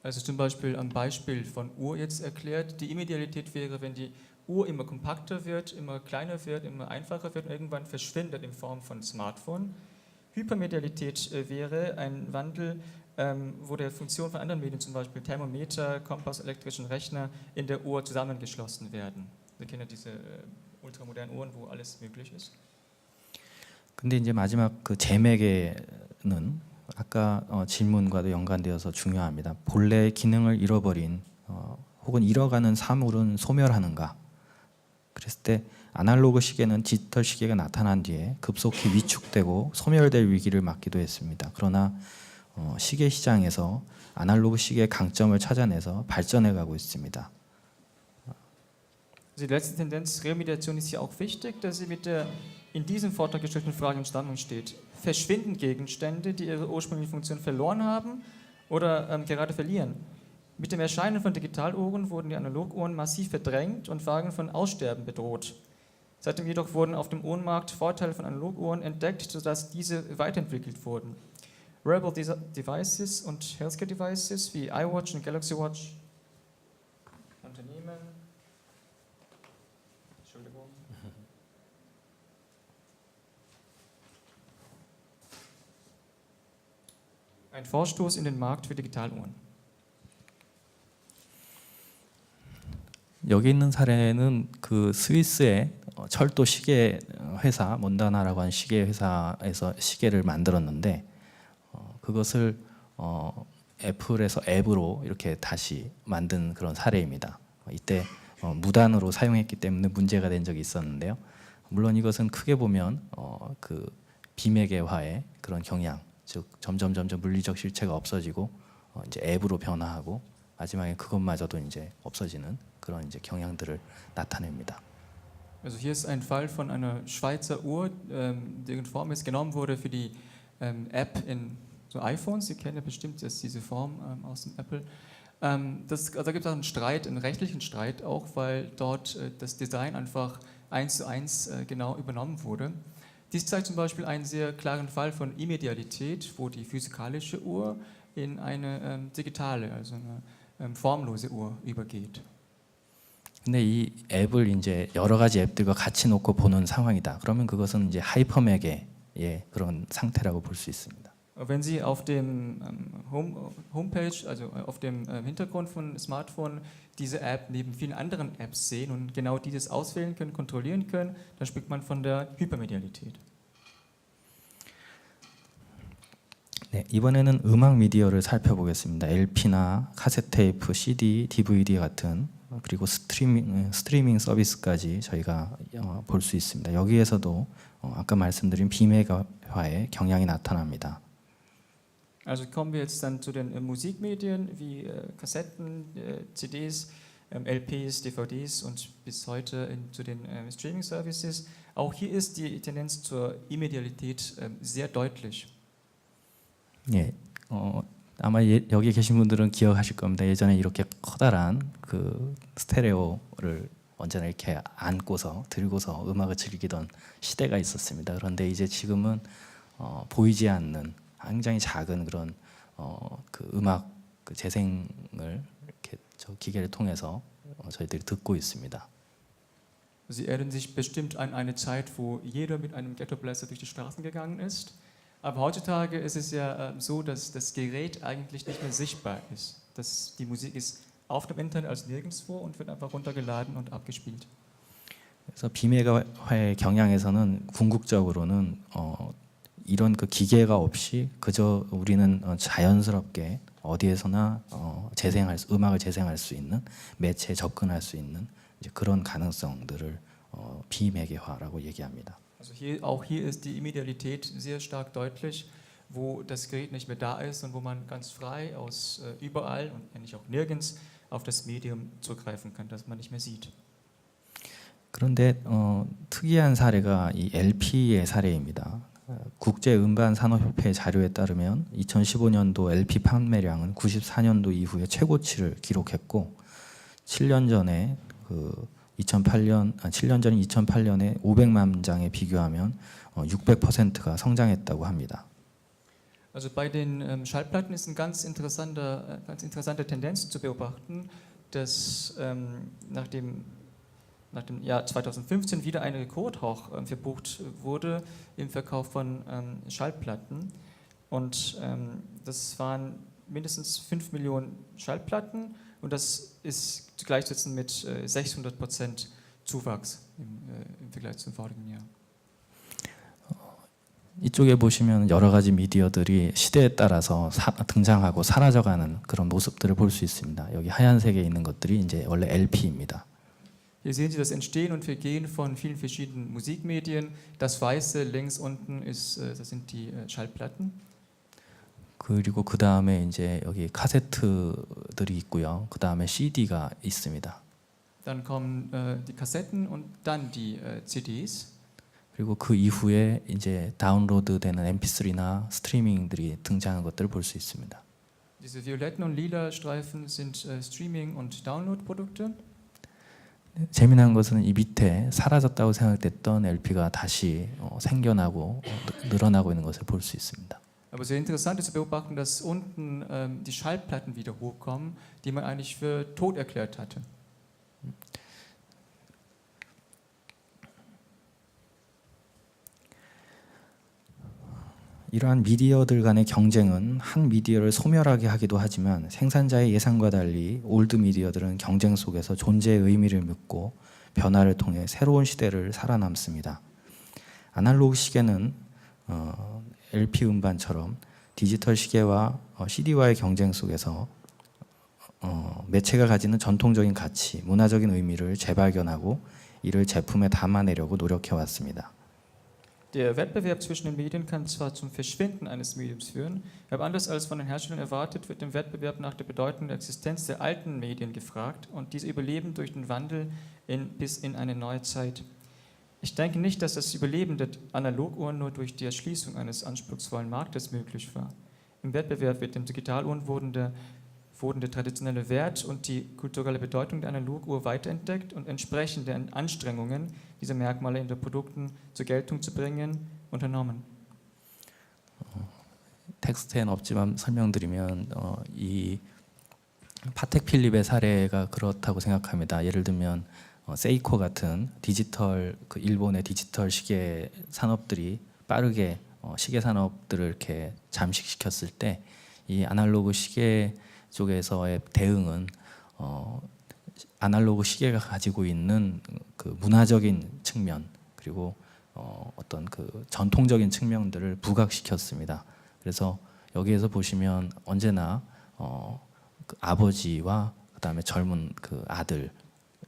Also zum Beispiel am Beispiel von Uhr jetzt erklärt, die Immedialität wäre, wenn die Uhr immer kompakter wird, immer kleiner wird, immer einfacher wird und irgendwann verschwindet in Form von Smartphone. Hypermedialität wäre ein Wandel, wo die Funktionen von anderen Medien, zum Beispiel Thermometer, Kompass, elektrischen Rechner, in der Uhr zusammengeschlossen werden. Wir kennen diese ultramodernen Uhren, wo alles möglich ist. 근데 이제 마지막 그 재매개는 아까 질문과도 연관되어서 중요합니다. 본래의 기능을 잃어버린 혹은 잃어가는 사물은 소멸하는가? 그랬을 때 아날로그 시계는 디지털 시계가 나타난 뒤에 급속히 위축되고 소멸될 위기를 맞기도 했습니다. 그러나 시계 시장에서 아날로그 시계의 강점을 찾아내서 발전해 가고 있습니다. Die letzte Tendenz, Remediation, ist hier auch wichtig, dass sie mit der in diesem Vortrag gestellten Frage im Zusammenhang steht. Verschwinden Gegenstände, die ihre ursprüngliche Funktion verloren haben oder gerade verlieren? Mit dem Erscheinen von Digitaluhren wurden die Analoguhren massiv verdrängt und waren von Aussterben bedroht. Seitdem jedoch wurden auf dem Uhrenmarkt Vorteile von Analoguhren entdeckt, sodass diese weiterentwickelt wurden. Wearable Devices und Healthcare Devices wie iWatch und Galaxy Watch Unternehmen. Entschuldigung. Ein Vorstoß in den Markt für Digitaluhren. 여기 있는 사례는 그 스위스의 철도 시계 회사 몬다나라고 하는 시계 회사에서 시계를 만들었는데 그것을 애플에서 앱으로 이렇게 다시 만든 그런 사례입니다. 이때 무단으로 사용했기 때문에 문제가 된 적이 있었는데요. 물론 이것은 크게 보면 그 비매개화의 그런 경향, 즉 점점 물리적 실체가 없어지고 이제 앱으로 변화하고 마지막에 그것마저도 이제 없어지는 그런 이제 경향들을 나타냅니다. Also hier ist ein Fall von einer Schweizer Uhr, deren Form jetzt genommen wurde für die App in so iPhones. Sie kennen ja bestimmt jetzt diese Form aus dem Apple. Da gibt es auch einen Streit, einen rechtlichen Streit auch, weil dort das Design einfach 1:1 genau übernommen wurde. Dies zeigt zum Beispiel einen sehr klaren Fall von Immedialität, wo die physikalische Uhr in eine digitale, also eine formlose Uhr übergeht. 근데 이 앱을 이제 여러 가지 앱들과 같이 놓고 보는 상황이다. 그러면 그것은 이제 하이퍼맥의 그런 상태라고 볼 수 있습니다. Wenn Sie auf dem Homepage, also auf dem Hintergrund von Smartphone diese App neben vielen anderen Apps sehen und genau dieses auswählen können, kontrollieren können, dann spricht man von der Hypermedialität. 네, 이번에는 음악 미디어를 살펴보겠습니다. LP나 카세테이프, CD, DVD 같은 그리고 스트리밍 서비스까지 저희가 볼 수 있습니다. 여기에서도 아까 말씀드린 비매개화의 경향이 나타납니다. Also kommen wir jetzt dann zu den Musikmedien wie Kassetten, CDs, LPs, DVDs und bis heute zu den Streaming-Services. Auch hier ist die Tendenz zur Immedialität sehr deutlich. 예, 아마 여기 계신 분들은 기억하실 겁니다. 예전에 이렇게 커다란 그 스테레오를 언제나 이렇게 안고서 들고서 음악을 즐기던 시대가 있었습니다. 그런데 이제 지금은 보이지 않는 굉장히 작은 그런 그 음악 그 재생을 이렇게 저 기계를 통해서 저희들이 듣고 있습니다. Sie erinnern sich bestimmt an eine Zeit, wo jeder mit einem Ghettoblaster durch die Straßen gegangen ist. Aber heutzutage ist es ja so, dass das Gerät eigentlich nicht mehr sichtbar ist. Die Musik ist auf dem Internet als nirgendwo und wird einfach runtergeladen und abgespielt. 그래서 비매개화의 경향에서는 궁극적으로는 이런 그 기계가 없이 그저 우리는 자연스럽게 어디에서나 음악을 재생할 수 있는 매체에 접근할 수 있는 이제 그런 가능성들을 비매개화라고 얘기합니다. Also auch hier ist die Immedialität sehr stark deutlich, wo das Gerät nicht mehr da ist und wo man ganz frei aus überall und eigentlich auch nirgends auf das Medium zugreifen kann, das man nicht mehr sieht. 그런데 특이한 사례가 이 LP의 사례입니다. 국제음반산업협회 자료에 따르면 2015년도 LP 판매량은 94년도 이후에 최고치를 기록했고 7년 전에 7년 전인 2008년에 500만 장에 비교하면 600%가 성장했다고 합니다. Also bei den Schallplatten ist eine ganz interessante Tendenz zu beobachten, dass nach dem Jahr 2015 wieder ein Rekordhoch verbucht wurde im Verkauf von Schallplatten. Und das waren mindestens 5 Millionen Schallplatten und das ist gleichzusetzen mit 600% Zuwachs im Vergleich zum vorigen Jahr. 이쪽에 보시면 여러 가지 미디어들이 시대에 따라서 등장하고 사라져가는 그런 모습들을 볼 수 있습니다. 여기 하얀색에 있는 것들이 이제 원래 LP입니다. Hier sehen Sie das Entstehen und Vergehen von vielen verschiedenen Musikmedien. Das Weiße links unten das sind die Schallplatten. 그리고 그 다음에 이제 여기 카세트들이 있고요. 그 다음에 CD가 있습니다. Dann kommen die Kassetten und dann die CDs. 그리고 그 이후에 이제 다운로드되는 MP3나 스트리밍들이 등장한 것들을 볼 수 있습니다. Diese violetten und lila Streifen sind Streaming- und Download-Produkte. 재미난 것은 이 밑에 사라졌다고 생각됐던 LP가 다시 생겨나고 늘어나고 있는 것을 볼 수 있습니다. Aber sehr interessant ist zu beobachten, dass unten die Schallplatten wieder hochkommen, die man eigentlich für tot erklärt hatte. 이러한 미디어들 간의 경쟁은 한 미디어를 소멸하게 하기도 하지만 생산자의 예상과 달리 올드 미디어들은 경쟁 속에서 존재의 의미를 묻고 변화를 통해 새로운 시대를 살아남습니다. 아날로그 시계는 LP 음반처럼 디지털 시계와 CD와의 경쟁 속에서 매체가 가지는 전통적인 가치, 문화적인 의미를 재발견하고 이를 제품에 담아내려고 노력해 왔습니다. Der Wettbewerb zwischen den Medien kann zwar zum Verschwinden eines Mediums führen, aber anders als von den Herstellern erwartet, wird im Wettbewerb nach der Bedeutung der Existenz der alten Medien gefragt und diese überleben durch den Wandel bis in eine neue Zeit. Ich denke nicht, dass das Überleben der Analoguhren nur durch die Erschließung eines anspruchsvollen Marktes möglich war. Im Wettbewerb mit den Digitaluhren wurden der traditionelle Wert und die kulturelle Bedeutung der Analoguhr weiterentdeckt und entsprechende Anstrengungen, diese Merkmale in den Produkten zur Geltung zu bringen, unternommen. 텍스트에는 없지만 설명드리면 이 파텍 필립의 사례가 그렇다고 생각합니다. 예를 들면 세이코 같은 디지털 일본의 디지털 시계 산업들이 빠르게 시계 산업들을 이렇게 잠식시켰을 때 이 아날로그 시계 쪽에서의 대응은 아날로그 시계가 가지고 있는 그 문화적인 측면 그리고 어떤 그 전통적인 측면들을 부각시켰습니다. 그래서 여기에서 보시면 언제나 그 아버지와 그다음에 젊은 그 아들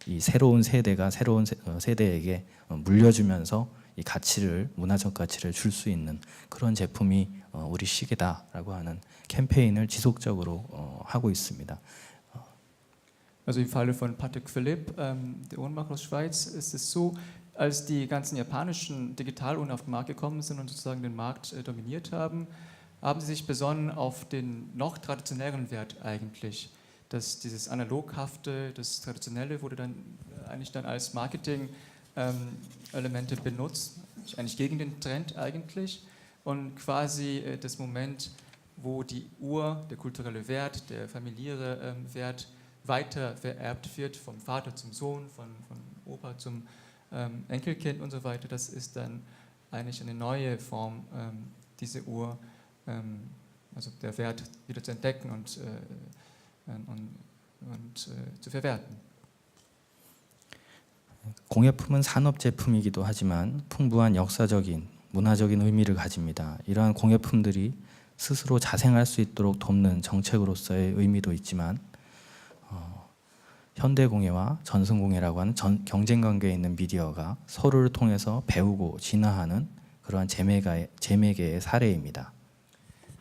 이 새로운 세대가 새로운 세대에게 물려주면서 이 가치를 문화적 가치를 줄 수 있는 그런 제품이 우리 시계다라고 하는 캠페인을 지속적으로 하고 있습니다. Also im Falle von Patek Philippe, der Uhrenmacher aus Schweiz, ist es so, als die ganzen japanischen Digitaluhren auf den Markt gekommen sind und sozusagen den Markt dominiert haben, haben sie sich besonnen auf den noch traditionelleren Wert eigentlich. Dieses Analoghafte, das Traditionelle wurde dann eigentlich dann als Marketing-Elemente benutzt, eigentlich gegen den Trend eigentlich. Und quasi das Moment, wo die Uhr, der kulturelle Wert, der familiäre Wert weiter vererbt wird, vom Vater zum Sohn, von Opa zum Enkelkind und so weiter, das ist dann eigentlich eine neue Form, diese Uhr, also der Wert wieder zu entdecken und zu verwerten. 공예품은 산업 제품이기도 하지만 풍부한 역사적인 문화적인 의미를 가집니다. 이러한 공예품들이 스스로 자생할 수 있도록 돕는 정책으로서의 의미도 있지만 현대공예와 전승공예라고 하는 경쟁 관계에 있는 미디어가 서로를 통해서 배우고 진화하는 그러한 재매개의 사례입니다.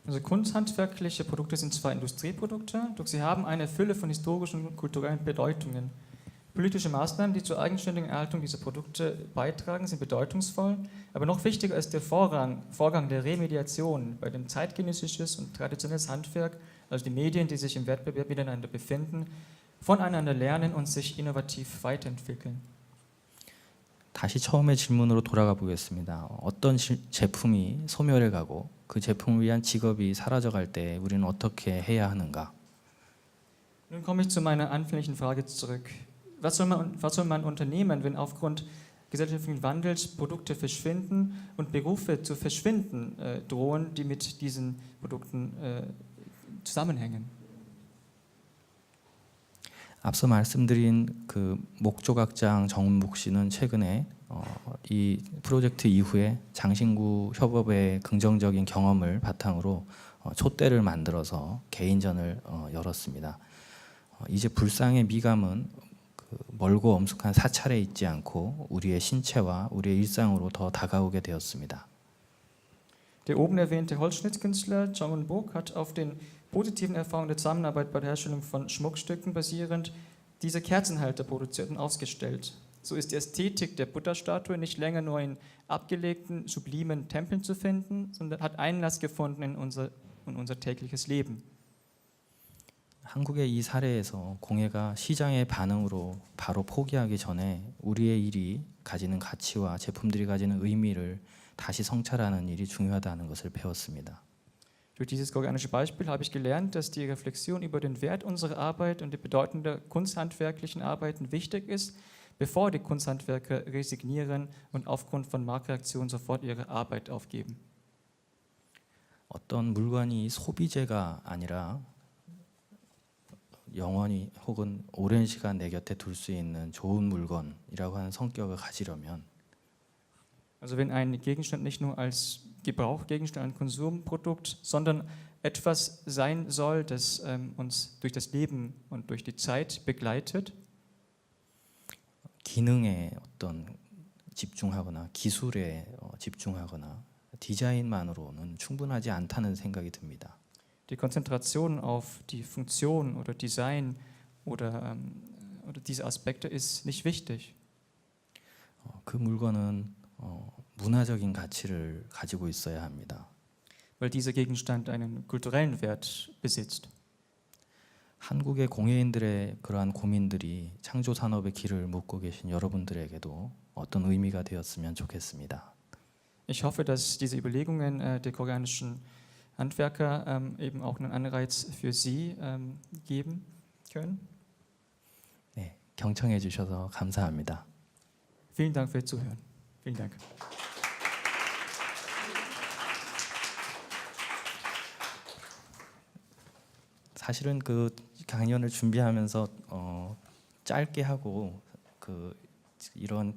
Also kunsthandwerkliche Produkte sind zwar Industrieprodukte, doch sie haben eine Fülle von historischen und kulturellen Bedeutungen. Politische Maßnahmen, die zur eigenständigen Erhaltung dieser Produkte beitragen, sind bedeutungsvoll, aber noch wichtiger ist der Vorgang der Remediation, bei dem zeitgenössisches und traditionelles Handwerk, also die Medien, die sich im Wettbewerb miteinander befinden, voneinander lernen und sich innovativ weiterentwickeln. 다시 처음의 질문으로 돌아가 보겠습니다. 어떤 제품이 소멸해 가고 그 제품을 위한 직업이 사라져갈 때 우리는 어떻게 해야 하는가? Nun komme ich zu meiner anfänglichen Frage zurück. Was soll man unternehmen, wenn aufgrund gesellschaftlichen Wandels Produkte verschwinden und Berufe zu verschwinden drohen, die mit diesen Produkten zusammenhängen? 앞서 말씀드린 그 목조각장 정은복 씨는 최근에 이 프로젝트 이후에 장신구 협업의 긍정적인 경험을 바탕으로 촛대를 만들어서 개인전을 열었습니다. 이제 불상의 미감은 그 멀고 엄숙한 사찰에 있지 않고 우리의 신체와 우리의 일상으로 더 다가오게 되었습니다. Der oben erwähnte Holzschnittkünstler Jong Bok hat auf den positiven Erfahrungen der Zusammenarbeit bei der Herstellung von Schmuckstücken basierend diese Kerzenhalter produziert und ausgestellt. So ist die Ästhetik der Buddha-Statue nicht länger nur in abgelegten, sublimen Tempeln zu finden, sondern hat Einlass gefunden in unser tägliches Leben. 한국의 이 사례에서 공예가 시장의 반응으로 바로 포기하기 전에 우리의 일이 가지는 가치와 제품들이 가지는 의미를 다시 성찰하는 일이 중요하다는 것을 배웠습니다. Durch dieses koreanische Beispiel habe ich gelernt, dass die Reflexion über den Wert unserer Arbeit und die Bedeutung der kunsthandwerklichen Arbeiten wichtig ist, bevor die Kunsthandwerker resignieren und aufgrund von Marktreaktionen sofort ihre Arbeit aufgeben. 어떤 물건이 소비재가 아니라 영원히 혹은 오랜 시간 내 곁에 둘 수 있는 좋은 물건이라고 하는 성격을 가지려면 Also wenn ein Gegenstand nicht nur als Gebrauchgegenstand, ein Konsumprodukt, sondern etwas sein soll, das uns durch das Leben und durch die Zeit begleitet, 기능에 어떤 집중하거나 기술에 집중하거나 디자인만으로는 충분하지 않다는 생각이 듭니다. die Konzentration auf die Funktion oder Design oder diese Aspekte ist nicht wichtig. 그 물건은 문화적인 가치를 가지고 있어야 합니다. Weil dieser Gegenstand einen kulturellen Wert besitzt. 한국의 공예인들의 그러한 고민들이 창조 산업의 길을 묻고 계신 여러분들에게도 어떤 의미가 되었으면 좋겠습니다. Ich hoffe, dass diese Überlegungen der koreanischen Handwerker eben auch einen Anreiz für Sie geben können. 네, 경청해 주셔서 감사합니다. Vielen Dank fürs Zuhören. Vielen Dank. 사실은 그 강연을 준비하면서 짧게 하고 이런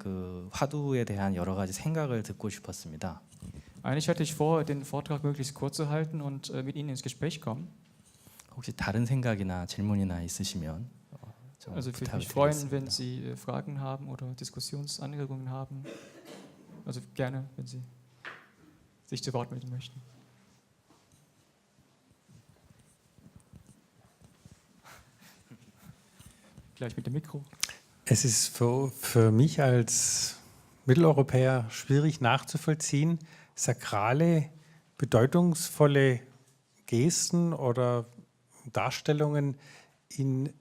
화두에 대한 여러 가지 생각을 듣고 싶었습니다. Eigentlich hatte ich vor, den Vortrag möglichst kurz zu halten und mit Ihnen ins Gespräch kommen. 혹시 다른 생각이나 질문이나 있으시면 좀 Also ich würde mich freuen, wenn Sie Fragen haben oder Diskussionsanregungen haben. Also gerne, wenn Sie sich zu Wort melden möchten. Gleich mit dem Mikro. Es ist für mich als Mitteleuropäer schwierig nachzuvollziehen, sakrale, bedeutungsvolle Gesten oder Darstellungen in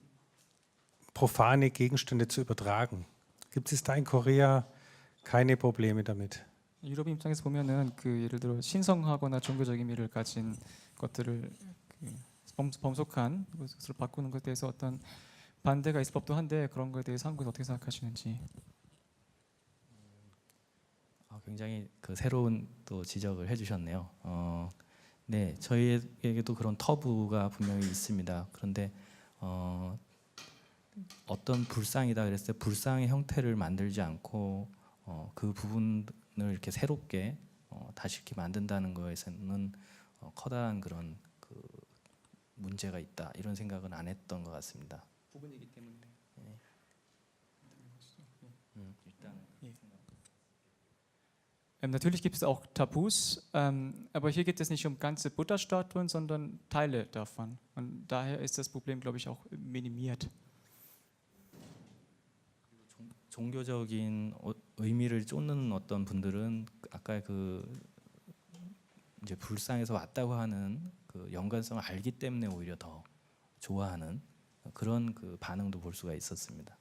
profane Gegenstände zu übertragen. Gibt es da in Korea keine Probleme damit? 유럽 입장에서 보면은 예를 들어 신성하거나 종교적 의미를 가진 것들을 범속한 것으로 바꾸는 것에 대해서 어떤 반대가 있을 법도 한데 그런 것에 대해서 한국에서 어떻게 생각하시는지. 굉장히 새로운 또 지적을 해주셨네요. 네, 저희에게도 그런 터부가 분명히 있습니다. 그런데 어떤 불상이다 그랬을 때 불상의 형태를 만들지 않고 그 부분을 이렇게 새롭게 다시 이렇게 만든다는 것에서는 커다란 그런 문제가 있다 이런 생각은 안 했던 것 같습니다. 부분이기 때문에. Natürlich gibt es auch Tabus, aber hier geht es nicht um ganze Buddha-Statuen, sondern Teile davon. Und daher ist das Problem, glaube ich, auch minimiert. 종교적인 의미를 쫓는 어떤 분들은 아까 이제 불상에서 왔다고 하는 연관성을 알기 때문에 오히려 더 좋아하는 그런 반응도 볼 수가 있었습니다.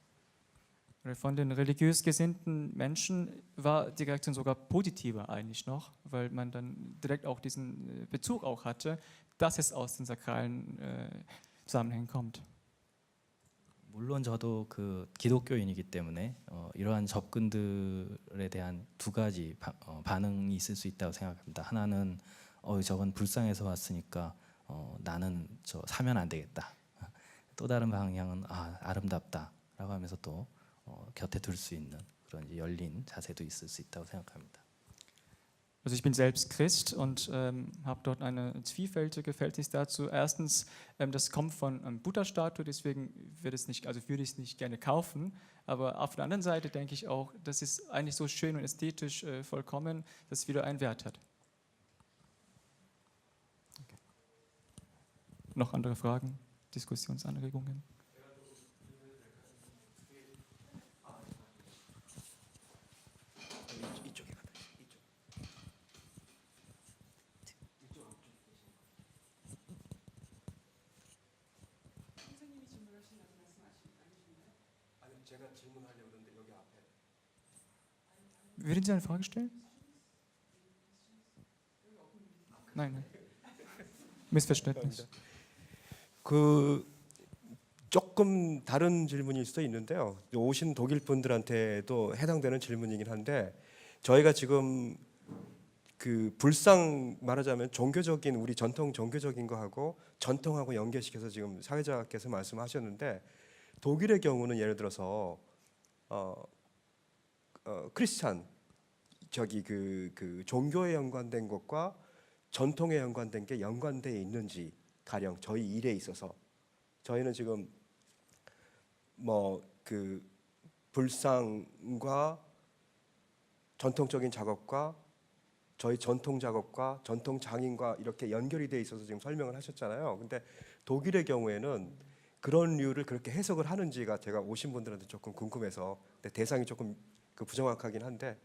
Von den religiös gesinnten Menschen war die Reaktion sogar positiver eigentlich noch, weil man dann direkt auch diesen Bezug auch hatte, dass es aus den sakralen Zusammenhängen kommt. 물론 저도 기독교인이기 때문에 이러한 접근들에 대한 두 가지 반응이 있을 수 있다고 생각합니다. 하나는 저건 불상에서 왔으니까 나는 사면 안 되겠다. 또 다른 방향은 아름답다라고 하면서 또 곁에 둘 수 있는 그런 열린 자세도 있을 수 있다고 생각합니다. Also ich bin selbst Christ und habe dort eine zwiefältige Verhältnis dazu. Erstens, das kommt von einem Buddha-Statue, deswegen würde ich es nicht gerne kaufen. Aber auf der anderen Seite denke ich auch, das ist eigentlich so schön und ästhetisch vollkommen, dass es wieder einen Wert hat. Okay. Noch andere Fragen, Diskussionsanregungen? Würden Sie eine Frage stellen? Nein. Missverständnis. 그 조금 다른 질문일 수도 있는데요. 오신 독일 분들한테도 해당되는 질문이긴 한데 저희가 지금 그 불상 말하자면 종교적인 우리 전통 종교적인 거하고 전통하고 연계시켜서 지금 사회자께서 말씀하셨는데 독일의 경우는 예를 들어서 크리스찬 저기 그 종교에 연관된 것과 전통에 연관된 게 연관되어 있는지 가령 저희 일에 있어서 저희는 지금 뭐 그 불상과 전통적인 작업과 저희 전통 작업과 전통 장인과 이렇게 연결이 돼 있어서 지금 설명을 하셨잖아요. 근데 독일의 경우에는 그런 류를 그렇게 해석을 하는지가 제가 오신 분들한테 조금 궁금해서 근데 대상이 조금 그 부정확하긴 한데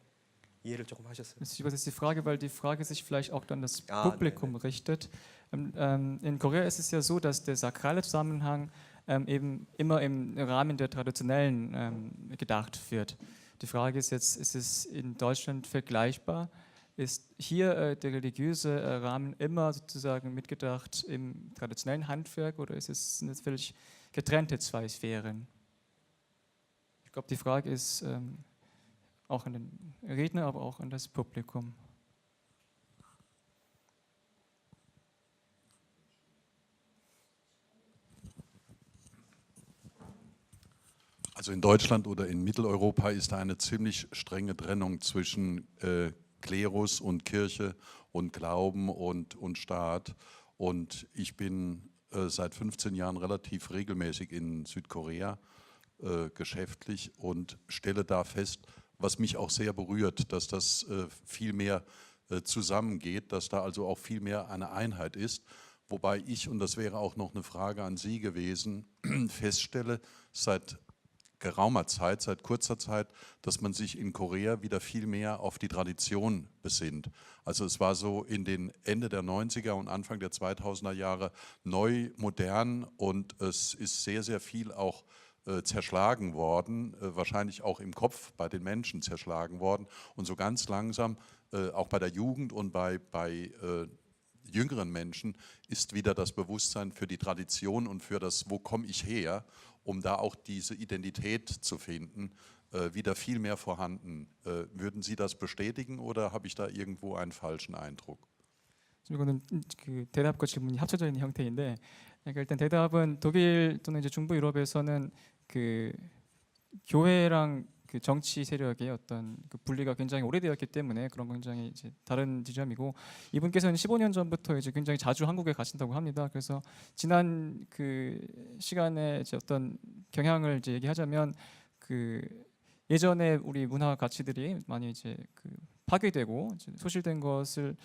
이해를 조금 하셨어요. Ich übersetze die Frage, weil die Frage sich vielleicht auch an das Ah, Publikum richtet. In Korea ist es ja so, dass der sakrale Zusammenhang eben immer im Rahmen der traditionellen gedacht wird. Die Frage ist jetzt, ist es in Deutschland vergleichbar? Ist hier der religiöse Rahmen immer sozusagen mitgedacht im traditionellen Handwerk oder sind es völlig getrennte zwei Sphären? Ich glaube, die Frage ist auch an den Redner, aber auch an das Publikum. Also in Deutschland oder in Mitteleuropa ist da eine ziemlich strenge Trennung zwischen Klerus und Kirche und Glauben und Staat. Und ich bin seit 15 Jahren relativ regelmäßig in Südkorea geschäftlich und stelle da fest, was mich auch sehr berührt, dass das viel mehr zusammengeht, dass da also auch viel mehr eine Einheit ist. Wobei ich, und das wäre auch noch eine Frage an Sie gewesen, feststelle, seit geraumer Zeit, seit kurzer Zeit, dass man sich in Korea wieder viel mehr auf die Tradition besinnt. Also es war so in den Ende der 90er und Anfang der 2000er Jahre neu, modern und es ist sehr, sehr viel auch zerschlagen worden, wahrscheinlich auch im Kopf bei den Menschen zerschlagen worden und so ganz langsam auch bei der Jugend und bei jüngeren Menschen ist wieder das Bewusstsein für die Tradition und für das, wo komme ich her, um da auch diese Identität zu finden, wieder viel mehr vorhanden. Würden Sie das bestätigen oder habe ich da irgendwo einen falschen Eindruck? 이거는 그 대답과 질문이 합쳐져 있는 형태인데, 그러니까 일단 대답은 독일 또는 이제 중부 유럽에서는 그 교회랑 그 정치 세력의 어떤 그 분리가 굉장히 오래되었기 때문에 그런 거 굉장히 이제 다른 지점이고, 이분께서는 15년 전부터 이제 굉장히 자주 한국에 가신다고 합니다. 그래서 지난 그 시간에 이제 어떤 경향을 이제 얘기하자면 그 예전에 우리 문화 가치들이 많이 이제 그 파괴되고 이제 소실된 것을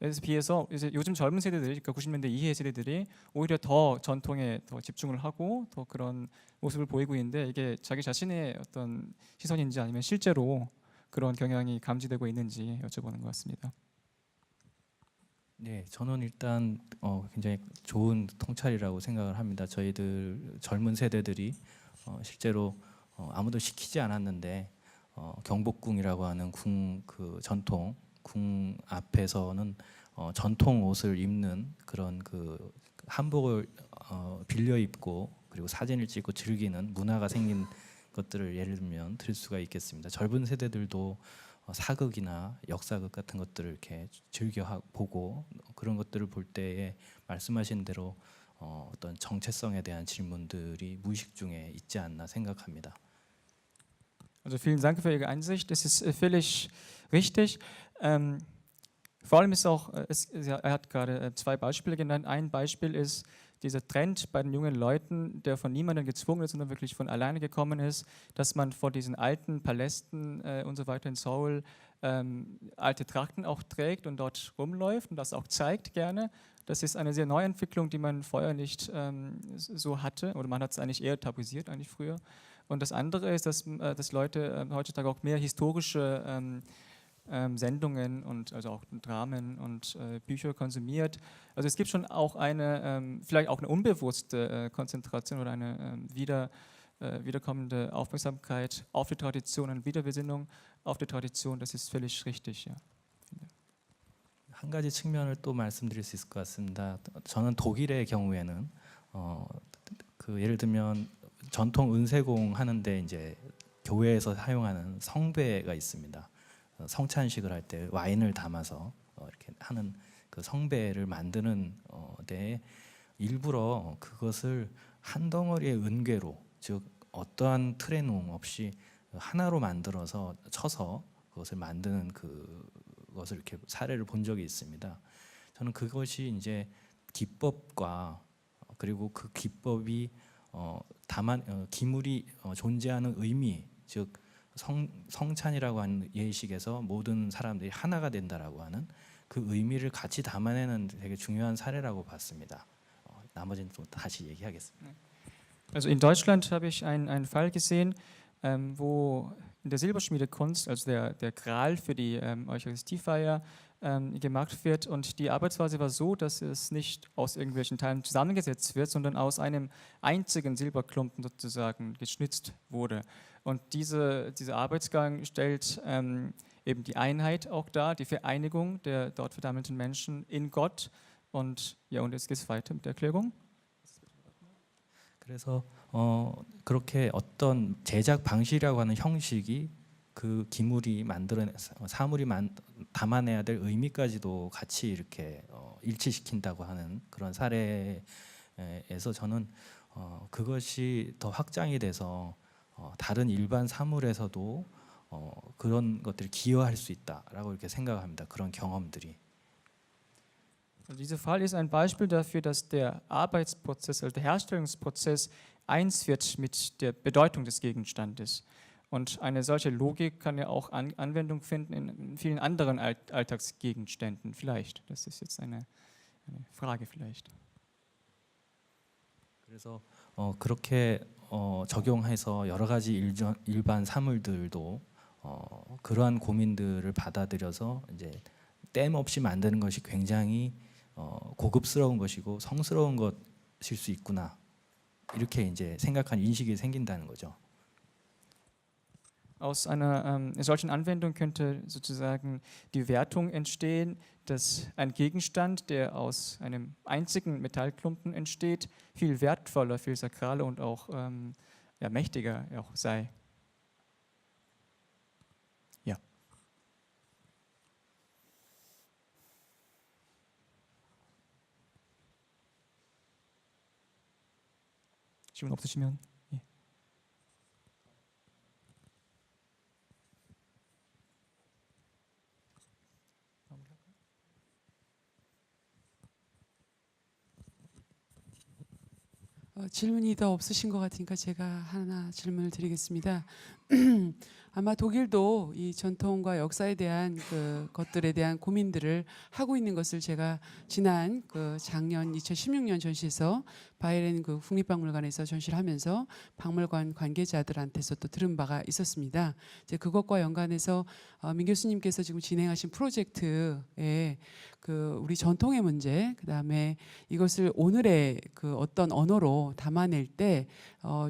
에서 비해서 이제 요즘 젊은 세대들이, 그러니까 90년대 이후의 세대들이 오히려 더 전통에 더 집중을 하고 더 그런 모습을 보이고 있는데, 이게 자기 자신의 어떤 시선인지 아니면 실제로 그런 경향이 감지되고 있는지 여쭤보는 것 같습니다. 네, 저는 일단 굉장히 좋은 통찰이라고 생각을 합니다. 저희들 젊은 세대들이 실제로 아무도 시키지 않았는데 경복궁이라고 하는 그 전통 궁 앞에서는 전통 옷을 입는 그런 그 한복을 빌려 입고 그리고 사진을 찍고 즐기는 문화가 생긴 것들을 예를 들면 들 수가 있겠습니다. 젊은 세대들도 사극이나 역사극 같은 것들을 이렇게 즐겨 보고 그런 것들을 볼 때에 말씀하신 대로 어떤 정체성에 대한 질문들이 무의식 중에 있지 않나 생각합니다. Also vielen Dank für Ihre Einsicht. Es ist völlig richtig. Vor allem ist auch, er hat gerade zwei Beispiele genannt. Ein Beispiel ist dieser Trend bei den jungen Leuten, der von niemandem gezwungen ist, sondern wirklich von alleine gekommen ist, dass man vor diesen alten Palästen und so weiter in Seoul alte Trachten auch trägt und dort rumläuft und das auch zeigt gerne. Das ist eine sehr neue Entwicklung, die man vorher nicht so hatte, oder man hat es eigentlich eher tabuisiert eigentlich früher. Und das andere ist, dass Leute heutzutage auch mehr historische Sendungen und also auch Dramen und Bücher konsumiert. Also es gibt schon auch eine, vielleicht auch eine unbewusste Konzentration oder eine wiederkommende Aufmerksamkeit auf die Tradition und Wiederbesinnung auf die Tradition. Das ist völlig richtig. Ja. 한 가지 측면을 또 말씀드릴 수 있을 것 같습니다. 저는 독일의 경우에는 그 예를 들면 전통 은세공 하는데 이제 교회에서 사용하는 성배가 있습니다. 성찬식을 할 때 와인을 담아서 이렇게 하는 그 성배를 만드는 데에 일부러 그것을 한 덩어리의 은괴로, 즉 어떠한 트레농 없이 하나로 만들어서 쳐서 그것을 만드는 그것을 이렇게 사례를 본 적이 있습니다. 저는 그것이 이제 기법과 그리고 그 기법이 기물이 존재하는 의미, 즉 성찬이라고 하는 예식에서 모든 사람들이 하나가 된다라고 하는 그 의미를 같이 담아내는 되게 중요한 사례라고 봤습니다. 나머지는 또 다시 얘기하겠습니다. Also in Deutschland habe ich einen Fall gesehen, wo in der Silberschmiedekunst, also der Gral für die Eucharistiefeier gemacht wird, und die Arbeitsweise war so, dass es nicht aus irgendwelchen Teilen zusammengesetzt wird, sondern aus einem einzigen Silberklumpen sozusagen geschnitzt wurde. Und dieser Arbeitsgang stellt eben die Einheit auch dar, die Vereinigung der dort versammelten Menschen in Gott. Und ja, und jetzt geht es weiter mit der Erklärung. 그래서 그렇게 어떤 제작 방식이라고 하는 형식이 그 기물이 사물이 담아내야 될 의미까지도 같이 이렇게 일치시킨다고 하는 그런 사례에서 저는 그것이 더 확장이 돼서 다른 일반 사물에서도 그런 것들이 기여할 수 있다라고 이렇게 생각합니다. 그런 경험들이. Dieser Fall ist ein Beispiel dafür, dass der Arbeitsprozess, also der Herstellungsprozess, eins wird mit der Bedeutung des Gegenstandes. Und eine solche Logik kann ja auch Anwendung finden in vielen anderen Alltagsgegenständen. Vielleicht. Das ist jetzt eine Frage vielleicht. 그래서 그렇게 적용해서 여러 가지 일반 사물들도 그러한 고민들을 받아들여서 이제 땜 없이 만드는 것이 굉장히 고급스러운 것이고 성스러운 것일 수 있구나, 이렇게 이제 생각한 인식이 생긴다는 거죠. Aus einer solchen Anwendung könnte sozusagen die Wertung entstehen, dass ein Gegenstand, der aus einem einzigen Metallklumpen entsteht, viel wertvoller, viel sakraler und auch mächtiger auch sei. Ja. 질문 없으시면. 예. 질문이 더 없으신 것 같으니까 제가 하나 질문을 드리겠습니다. 아마 독일도 이 전통과 역사에 대한 그 것들에 대한 고민들을 하고 있는 것을 제가 지난 그 작년 2016년 전시에서 바이에른 그 국립박물관에서 전시를 하면서 박물관 관계자들한테서 또 들은 바가 있었습니다. 이제 그것과 연관해서 민 교수님께서 지금 진행하신 프로젝트에 그 우리 전통의 문제, 그다음에 이것을 오늘의 그 어떤 언어로 담아낼 때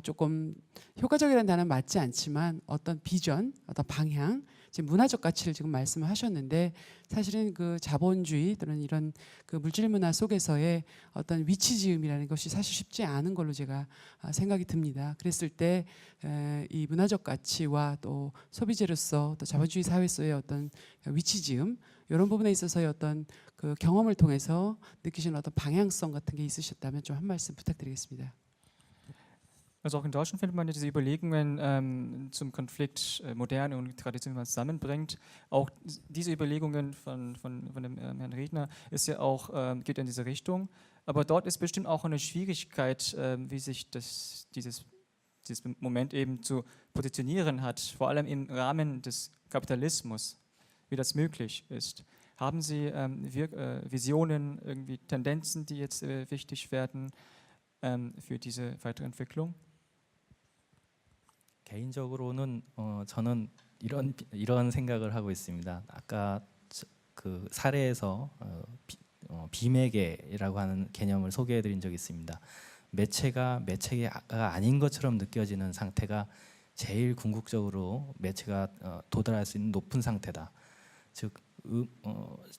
조금 효과적이라는 단어는 맞지 않지만 어떤 비전, 어떤 방향, 지금 문화적 가치를 지금 말씀을 하셨는데, 사실은 그 자본주의 또는 이런 그 물질 문화 속에서의 어떤 위치지음이라는 것이 사실 쉽지 않은 걸로 제가 생각이 듭니다. 그랬을 때 이 문화적 가치와 또 소비재로서 또 자본주의 사회에서의 어떤 위치지음, 이런 부분에 있어서의 어떤 그 경험을 통해서 느끼시는 어떤 방향성 같은 게 있으셨다면 좀 한 말씀 부탁드리겠습니다. Also auch in Deutschland findet man ja diese Überlegungen zum Konflikt Moderne und Tradition, wie man es zusammenbringt. Auch diese Überlegungen von dem Herrn Redner ist ja auch, geht in diese Richtung. Aber dort ist bestimmt auch eine Schwierigkeit, wie sich dieses Moment eben zu positionieren hat, vor allem im Rahmen des Kapitalismus, wie das möglich ist. Haben Sie Visionen, irgendwie Tendenzen, die jetzt wichtig werden für diese weitere Entwicklung? 개인적으로는 저는 이런 생각을 하고 있습니다. 아까 그 사례에서 비매개라고 하는 개념을 소개해드린 적이 있습니다. 매체가 아닌 것처럼 느껴지는 상태가 제일 궁극적으로 매체가 도달할 수 있는 높은 상태다. 즉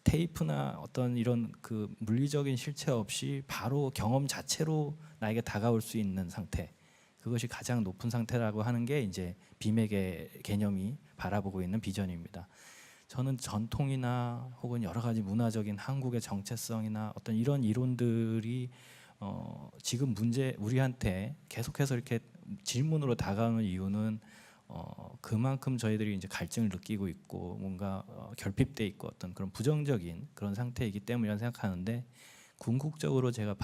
테이프나 어떤 이런 그 물리적인 실체 없이 바로 경험 자체로 나에게 다가올 수 있는 상태. 그것이 가장 높은 상태라고 하는 게 이제 비매개 개념이 바라보고 있는 비전입니다. 저는 전통이나 혹은 여러 가지 문화적인 한국의 정체성이나 어떤 이런 이론들이 지금 우리한테 계속해서 이렇게 질문으로 다가오는 이유는 그만큼 저희들이 이제 갈증을 느끼고 있고 뭔가 결핍돼 있고 어떤 그런 부정적인 그런 상태이기 때문이라고 생각하는데 궁극적으로 제가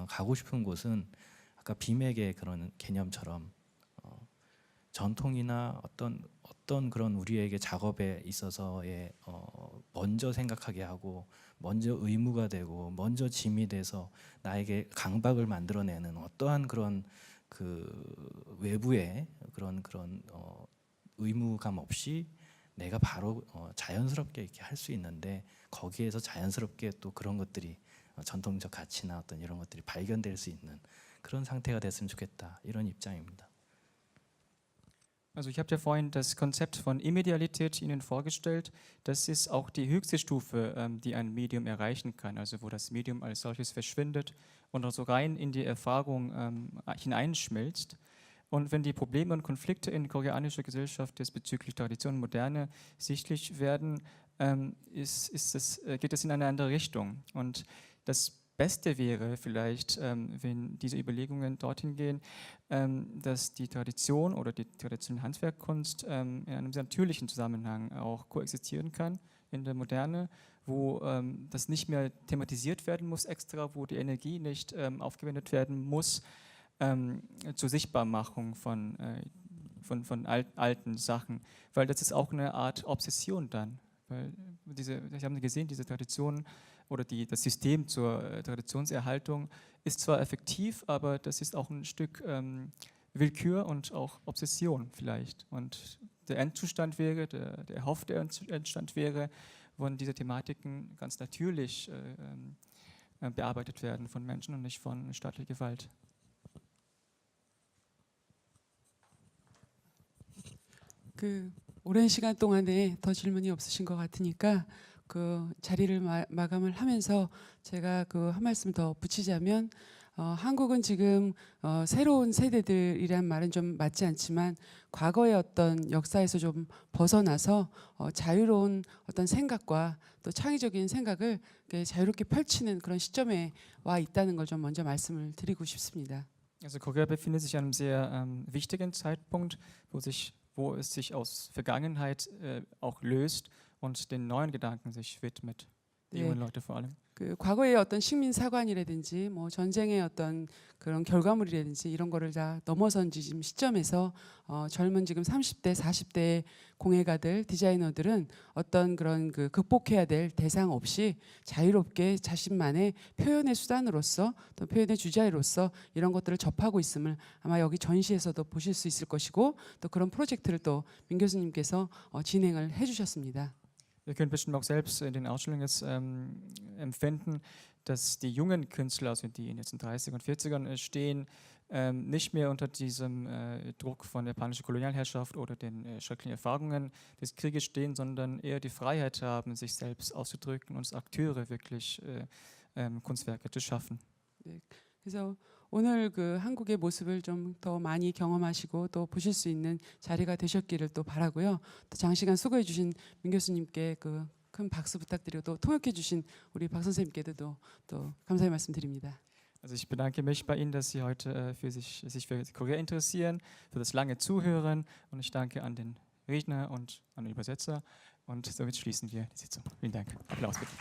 가고 싶은 곳은 아까 비맥의 그런 개념처럼 전통이나 어떤 그런 우리에게 작업에 있어서의 먼저 생각하게 하고 먼저 의무가 되고 먼저 짐이 돼서 나에게 강박을 만들어내는 어떠한 그런 그 외부의 그런 의무감 없이 내가 바로 자연스럽게 이렇게 할 수 있는데 거기에서 자연스럽게 또 그런 것들이 전통적 가치나 어떤 이런 것들이 발견될 수 있는 그런 상태가 됐으면 좋겠다 이런 입장입니다. Also ich habe ja vorhin das Konzept von Immedialität Ihnen vorgestellt. Das ist auch die höchste Stufe, die ein Medium erreichen kann, also wo das Medium als solches verschwindet und also rein in die Erfahrung hineinschmilzt. Und wenn die Probleme und Konflikte in koreanischer Gesellschaft jetzt bezüglich Tradition und Moderne sichtlich werden, geht es in eine andere Richtung. Und das Beste wäre vielleicht, wenn diese Überlegungen dorthin gehen, dass die Tradition oder die traditionelle Handwerkkunst in einem sehr natürlichen Zusammenhang auch koexistieren kann in der Moderne, wo das nicht mehr thematisiert werden muss extra, wo die Energie nicht aufgewendet werden muss zur Sichtbarmachung von alten Sachen, weil das ist auch eine Art Obsession dann. Weil Sie haben gesehen, diese Tradition oder das System zur Traditionserhaltung ist zwar effektiv, aber das ist auch ein Stück Willkür und auch Obsession vielleicht. Und der Endzustand wäre, der erhoffte Endzustand wäre, wenn diese Thematiken ganz natürlich bearbeitet werden von Menschen und nicht von staatlicher Gewalt. 그 오랜 시간 동안에 더 질문이 없으신 것 같으니까 그 자리를 마감을 하면서 제가 그 한 말씀 더 붙이자면 한국은 지금 새로운 세대들이란 말은 좀 맞지 않지만 과거의 어떤 역사에서 좀 벗어나서 자유로운 어떤 생각과 또 창의적인 생각을 자유롭게 펼치는 그런 시점에 와 있다는 걸 좀 먼저 말씀을 드리고 싶습니다. Also Korea befindet sich an einem sehr wichtigen Zeitpunkt, wo es sich aus Vergangenheit auch löst und den neuen Gedanken sich widmet, die jungen Leute vor allem. 그 과거의 어떤 식민 사관이라든지 뭐 전쟁의 어떤 그런 결과물이라든지 이런 거를 다 넘어선 지금 시점에서 젊은 지금 30대, 40대 공예가들, 디자이너들은 어떤 그런 그 극복해야 될 대상 없이 자유롭게 자신만의 표현의 수단으로서 또 표현의 주자로서 이런 것들을 접하고 있음을 아마 여기 전시에서도 보실 수 있을 것이고 또 그런 프로젝트를 또 민 교수님께서 진행을 해주셨습니다. Wir können bestimmt auch selbst in den Ausstellungen jetzt empfinden, dass die jungen Künstler, also die in den 30er und 40ern stehen, nicht mehr unter diesem Druck von japanischer Kolonialherrschaft oder den schrecklichen Erfahrungen des Krieges stehen, sondern eher die Freiheit haben, sich selbst auszudrücken und als Akteure wirklich Kunstwerke zu schaffen. 네, 그래서 오늘 그 한국의 모습을 좀 더 많이 경험하시고 또 보실 수 있는 자리가 되셨기를 또 바라고요. 또 장시간 수고해 주신 민 교수님께 그 큰 박수 부탁드리고 또 통역해 주신 우리 박 선생님께도 또 감사의 말씀 드립니다. Also ich bedanke mich bei Ihnen, dass Sie heute sich für Korea interessieren, für das lange Zuhören und ich danke an den Redner und an den Übersetzer und somit schließen wir die Sitzung. Vielen Dank. Applaus bitte.